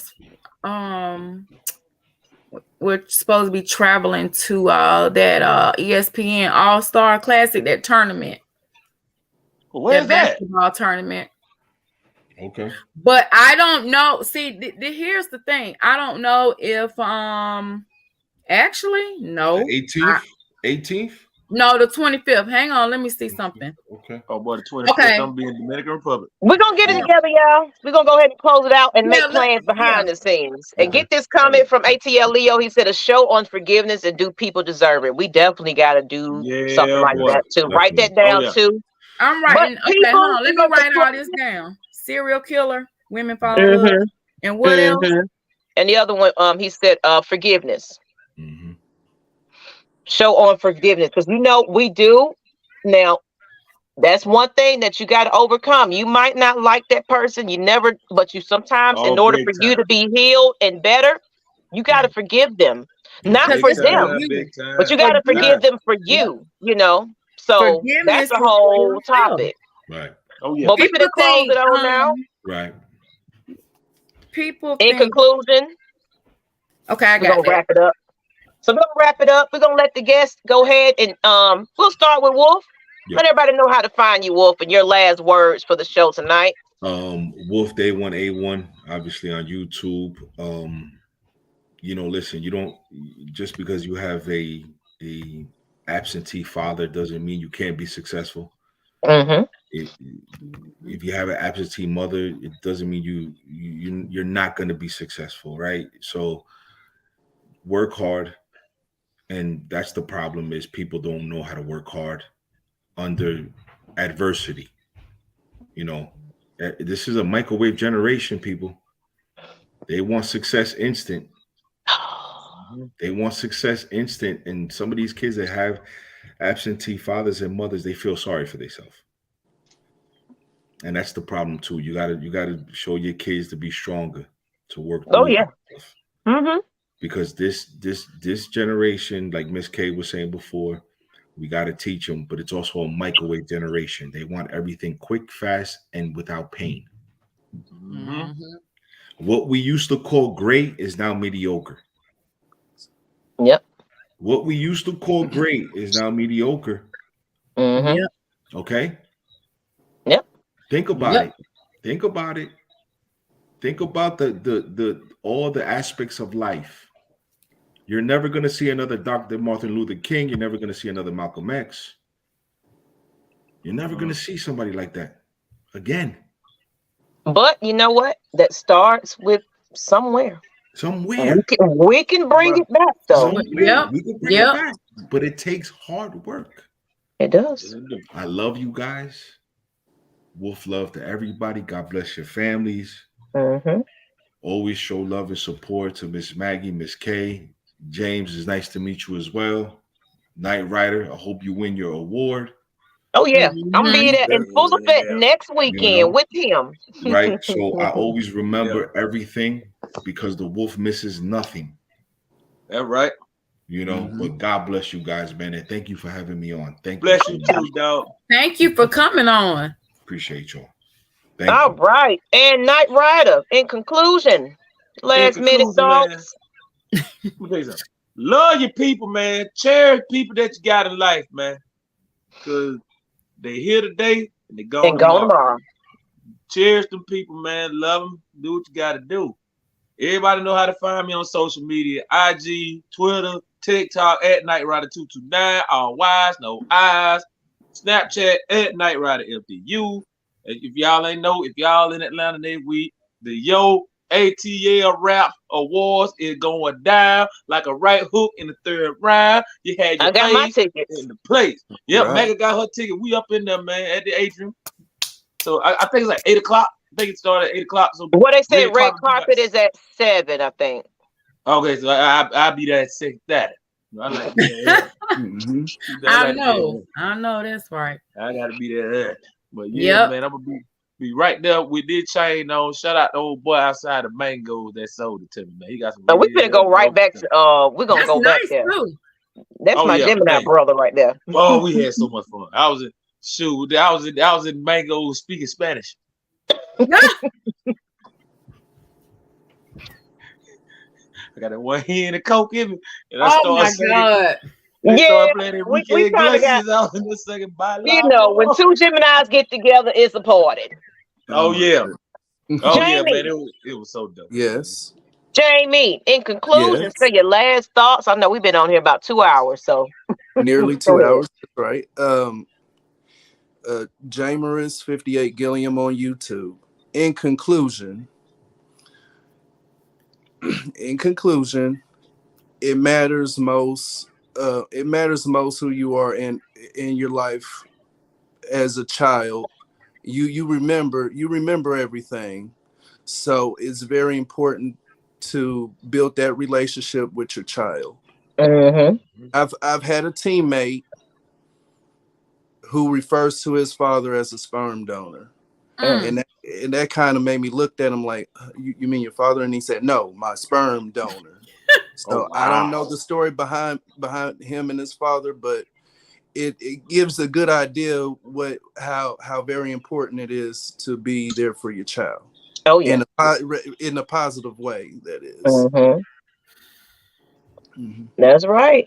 We're supposed to be traveling to that ESPN All-Star Classic, that tournament. Where's that basketball tournament? Okay. But I don't know. See, here's the thing. I don't know if actually no. The 18th? No, the 25th. Hang on, let me see something. Okay. Oh boy, the 25th. Okay. I'm being Dominican Republic. We're gonna get it together, y'all. We're gonna go ahead and close it out and make plans behind the scenes. And get this comment from ATL Leo. He said a show on forgiveness and do people deserve it. We definitely gotta do something like that too. Definitely. Write that down too. I'm writing. Okay, hold on. Let me write all this down. Serial killer, women follow up, and what else? And the other one, he said forgiveness. Show on forgiveness, because we do. Now, that's one thing that you got to overcome. You might not like that person, but you sometimes, in order for you to be healed and better, you got to forgive them. Not for them, but you got to forgive them for you. So that's a whole topic. Right. Oh yeah. But we can close it on now. Right. People. In conclusion. Okay, I got to wrap it up. So we're gonna wrap it up. We're gonna let the guests go ahead and we'll start with Wolf. Yep. Let everybody know how to find you, Wolf, and your last words for the show tonight. Wolf Day 1A1, obviously on YouTube. Listen, you don't just because you have a absentee father doesn't mean you can't be successful. If you have an absentee mother, it doesn't mean you're not going to be successful, right? So work hard. And that's the problem, is people don't know how to work hard under adversity. This is a microwave generation, people. They want success instant. They want success instant. And some of these kids that have absentee fathers and mothers, they feel sorry for themselves. And that's the problem too. You gotta show your kids to be stronger, to work. Because this generation, like Miss K was saying before, we got to teach them, but it's also a microwave generation. They want everything quick, fast, and without pain. What we used to call great is now mediocre. Yep. What we used to call great is now mediocre. Yep. Okay? Yep. Think about it. Think about it. Think about the all the aspects of life. You're never going to see another Dr. Martin Luther King. You're never going to see another Malcolm X. You're never going to see somebody like that again. But you know what? That starts with somewhere. We can bring it back, though. We can bring it back. But it takes hard work. It does. I love you guys. Wolf love to everybody. God bless your families. Always show love and support to Miss Maggie, Miss K. James, is nice to meet you as well. Knight Rider, I hope you win your award. Oh yeah, I'm gonna be there in full effect next weekend with him. Right. So I always remember everything, because the wolf misses nothing. That's right. But God bless you guys, man, and thank you for having me on. Thank you. Bless you too, dog. Thank you for coming on. Appreciate y'all. All right. And Knight Rider, in conclusion. Last minute thoughts. Let me tell you something. Love your people, man. Cherish people that you got in life, man. Because they here today and they gone tomorrow. Cherish them people, man. Love them. Do what you got to do. Everybody know how to find me on social media. IG, Twitter, TikTok, @NightRider229. All Y's, no I's. Snapchat, @NightRiderFDU. If y'all ain't know, if y'all in Atlanta next week, the ATL Rap Awards is going down like a right hook in the 3rd round. You had your my tickets in the place. Yep, right. Maggie got her ticket. We up in there, man, at the atrium. So I think it's like 8 o'clock. I think it started at 8 o'clock. So what they say, red carpet is at 7, I think. Okay, so I'll be there at 6:30. I like that. I know that's right. I gotta be there. But yeah, man, I'm gonna be right there with this chain on. Shout out the old boy outside the Mangoes that sold it to me, man. He got some. We're gonna go right back to. We're gonna go back there. Too. That's my Gemini brother right there. Oh, we had so much fun. I was in Mangoes speaking Spanish. I got that one hand and Coke in me, and I started singing. God. Yeah, we probably got out in the second when two Geminis get together, it's a party. Oh yeah, Jamie. Yeah, man, it was so dope. Yes, Jamie. In conclusion, say your last thoughts. I know we've been on here about 2 hours, so nearly 2 hours. Right. Jamerus 58 Gilliam on YouTube. In conclusion, it matters most. It matters most who you are in your life as a child. You remember everything. So it's very important to build that relationship with your child. Mm-hmm. I've had a teammate who refers to his father as a sperm donor. And that kind of made me look at him like, you mean your father? And he said, no, my sperm donor. So I don't know the story behind him and his father, but it gives a good idea how very important it is to be there for your child. Oh yeah, in a positive way, that is. That's right.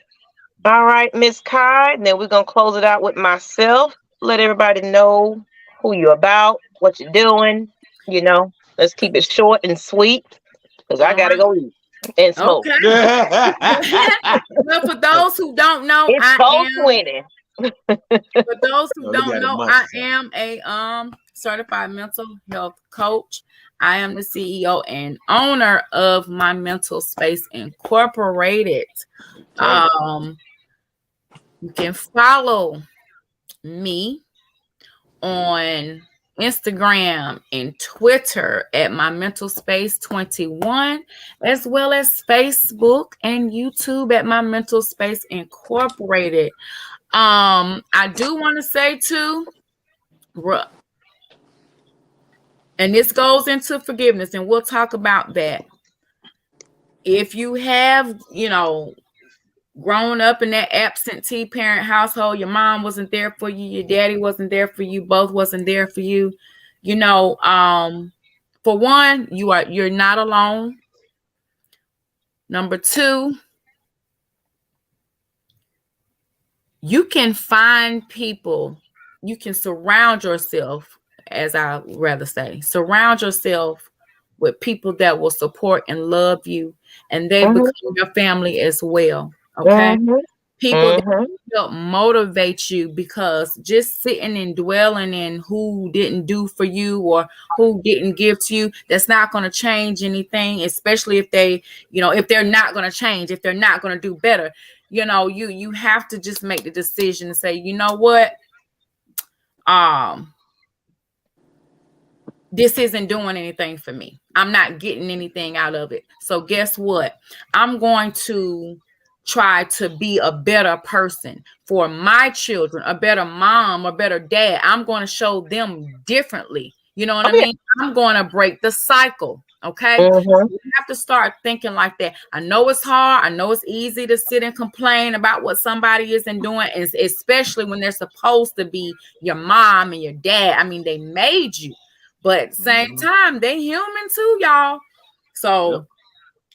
All right, Miss Kai. Then we're gonna close it out with myself. Let everybody know who you're about, what you're doing. Let's keep it short and sweet because I gotta go eat and smoke. Okay. Well, for those who don't know, it's I am a certified mental health coach. I am the CEO and owner of My Mental Space Incorporated. You can follow me on Instagram and Twitter at My Mental Space 21, as well as Facebook and YouTube at My Mental Space Incorporated. I do want to say too, and this goes into forgiveness, and we'll talk about that. If you have, grown up in that absentee parent household, your mom wasn't there for you, your daddy wasn't there for you, both wasn't there for you, for one, you're not alone. Number two, you can find people, you can surround yourself, as I rather say, surround yourself with people that will support and love you, and they become your family as well. Okay. People that help motivate you, because just sitting and dwelling in who didn't do for you or who didn't give to you, that's not going to change anything, especially if they, if they're not going to change, if they're not going to do better. You have to just make the decision and say, you know what? This isn't doing anything for me. I'm not getting anything out of it. So guess what? I'm going to try to be a better person for my children, a better mom, a better dad. I'm going to show them differently. You know what I mean? I'm going to break the cycle. Okay. So you have to start thinking like that. I know it's hard. I know it's easy to sit and complain about what somebody isn't doing, especially when they're supposed to be your mom and your dad. I mean, they made you, but at the same time, they human too, y'all. So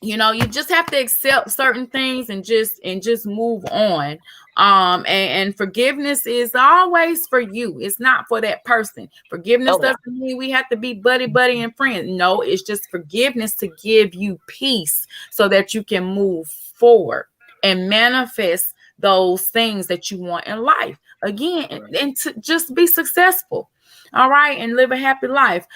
you know, you just have to accept certain things and just move on. And forgiveness is always for you. It's not for that person. Forgiveness doesn't mean we have to be buddy and friends. No, it's just forgiveness to give you peace so that you can move forward and manifest those things that you want in life again, and to just be successful. All right, and live a happy life.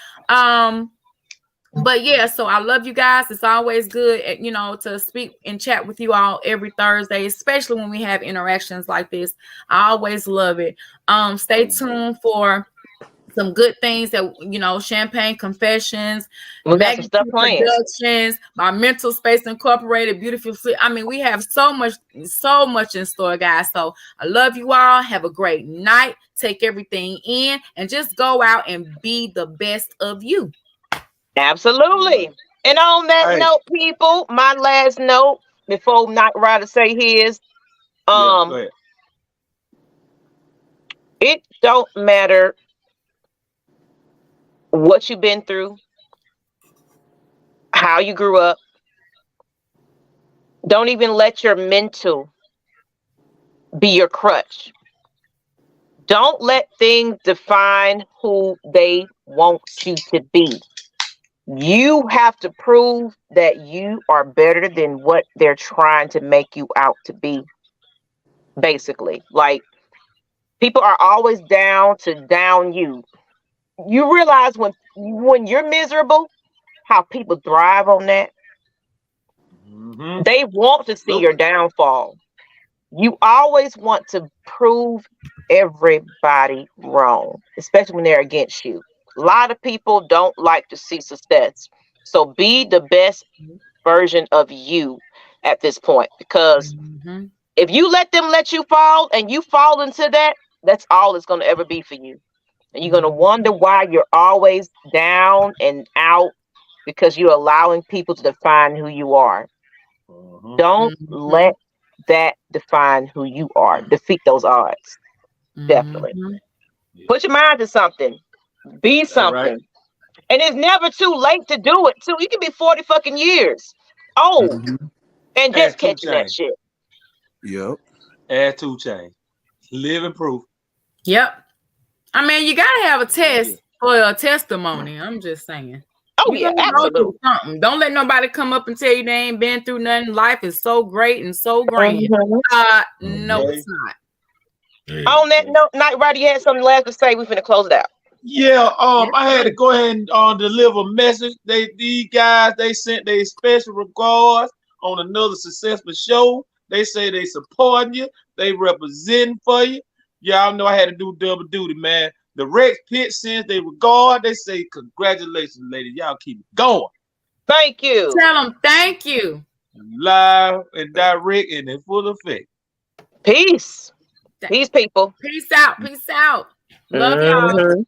But yeah, so I love you guys. It's always good, you know, to speak and chat with you all every Thursday, especially when we have interactions like this. I always love it. Stay tuned for some good things that, you know, Champagne Confessions, Maggie Productions, My Mental Space Incorporated, Beutifullyfit. I mean, we have so much in store, guys. So I love you all. Have a great night. Take everything in and just go out and be the best of you. Absolutely. And on that note, people, my last note before Night Rider say his, it don't matter what you've been through, how you grew up. Don't even let your mental be your crutch. Don't let things define who they want you to be. You have to prove that you are better than what they're trying to make you out to be. Basically, like, people are always down to down you. You realize when you're miserable, how people thrive on that. Mm-hmm. They want to see your downfall. You always want to prove everybody wrong, especially when they're against you. A lot of people don't like to see success. So be the best version of you at this point, because if you let them let you fall and you fall into that, that's all it's going to ever be for you. And you're going to wonder why you're always down and out, because you're allowing people to define who you are. Don't let that define who you are. Defeat those odds. Definitely. Put your mind to something. Be something. Right. And it's never too late to do it, too. You can be 40 fucking years old and just catching that shit. Yep. Add 2 chains. Living proof. Yep. I mean, you gotta have a test for a testimony. I'm just saying. Oh, yeah, absolutely. Don't let nobody come up and tell you they ain't been through nothing. Life is so great and so grand. No, it's not. On that note, Night Rider, you had something last to say. We're finna close it out. Yeah, I had to go ahead and deliver a message. These guys, they sent their special regards on another successful show. They say they supporting you. They representing for you. Y'all know I had to do double duty, man. The Rex Pit sends they regard. They say congratulations, ladies. Y'all keep it going. Thank you. Tell them thank you. Live and direct and in full effect. Peace. Peace, people. Peace out. Peace out. Love y'all.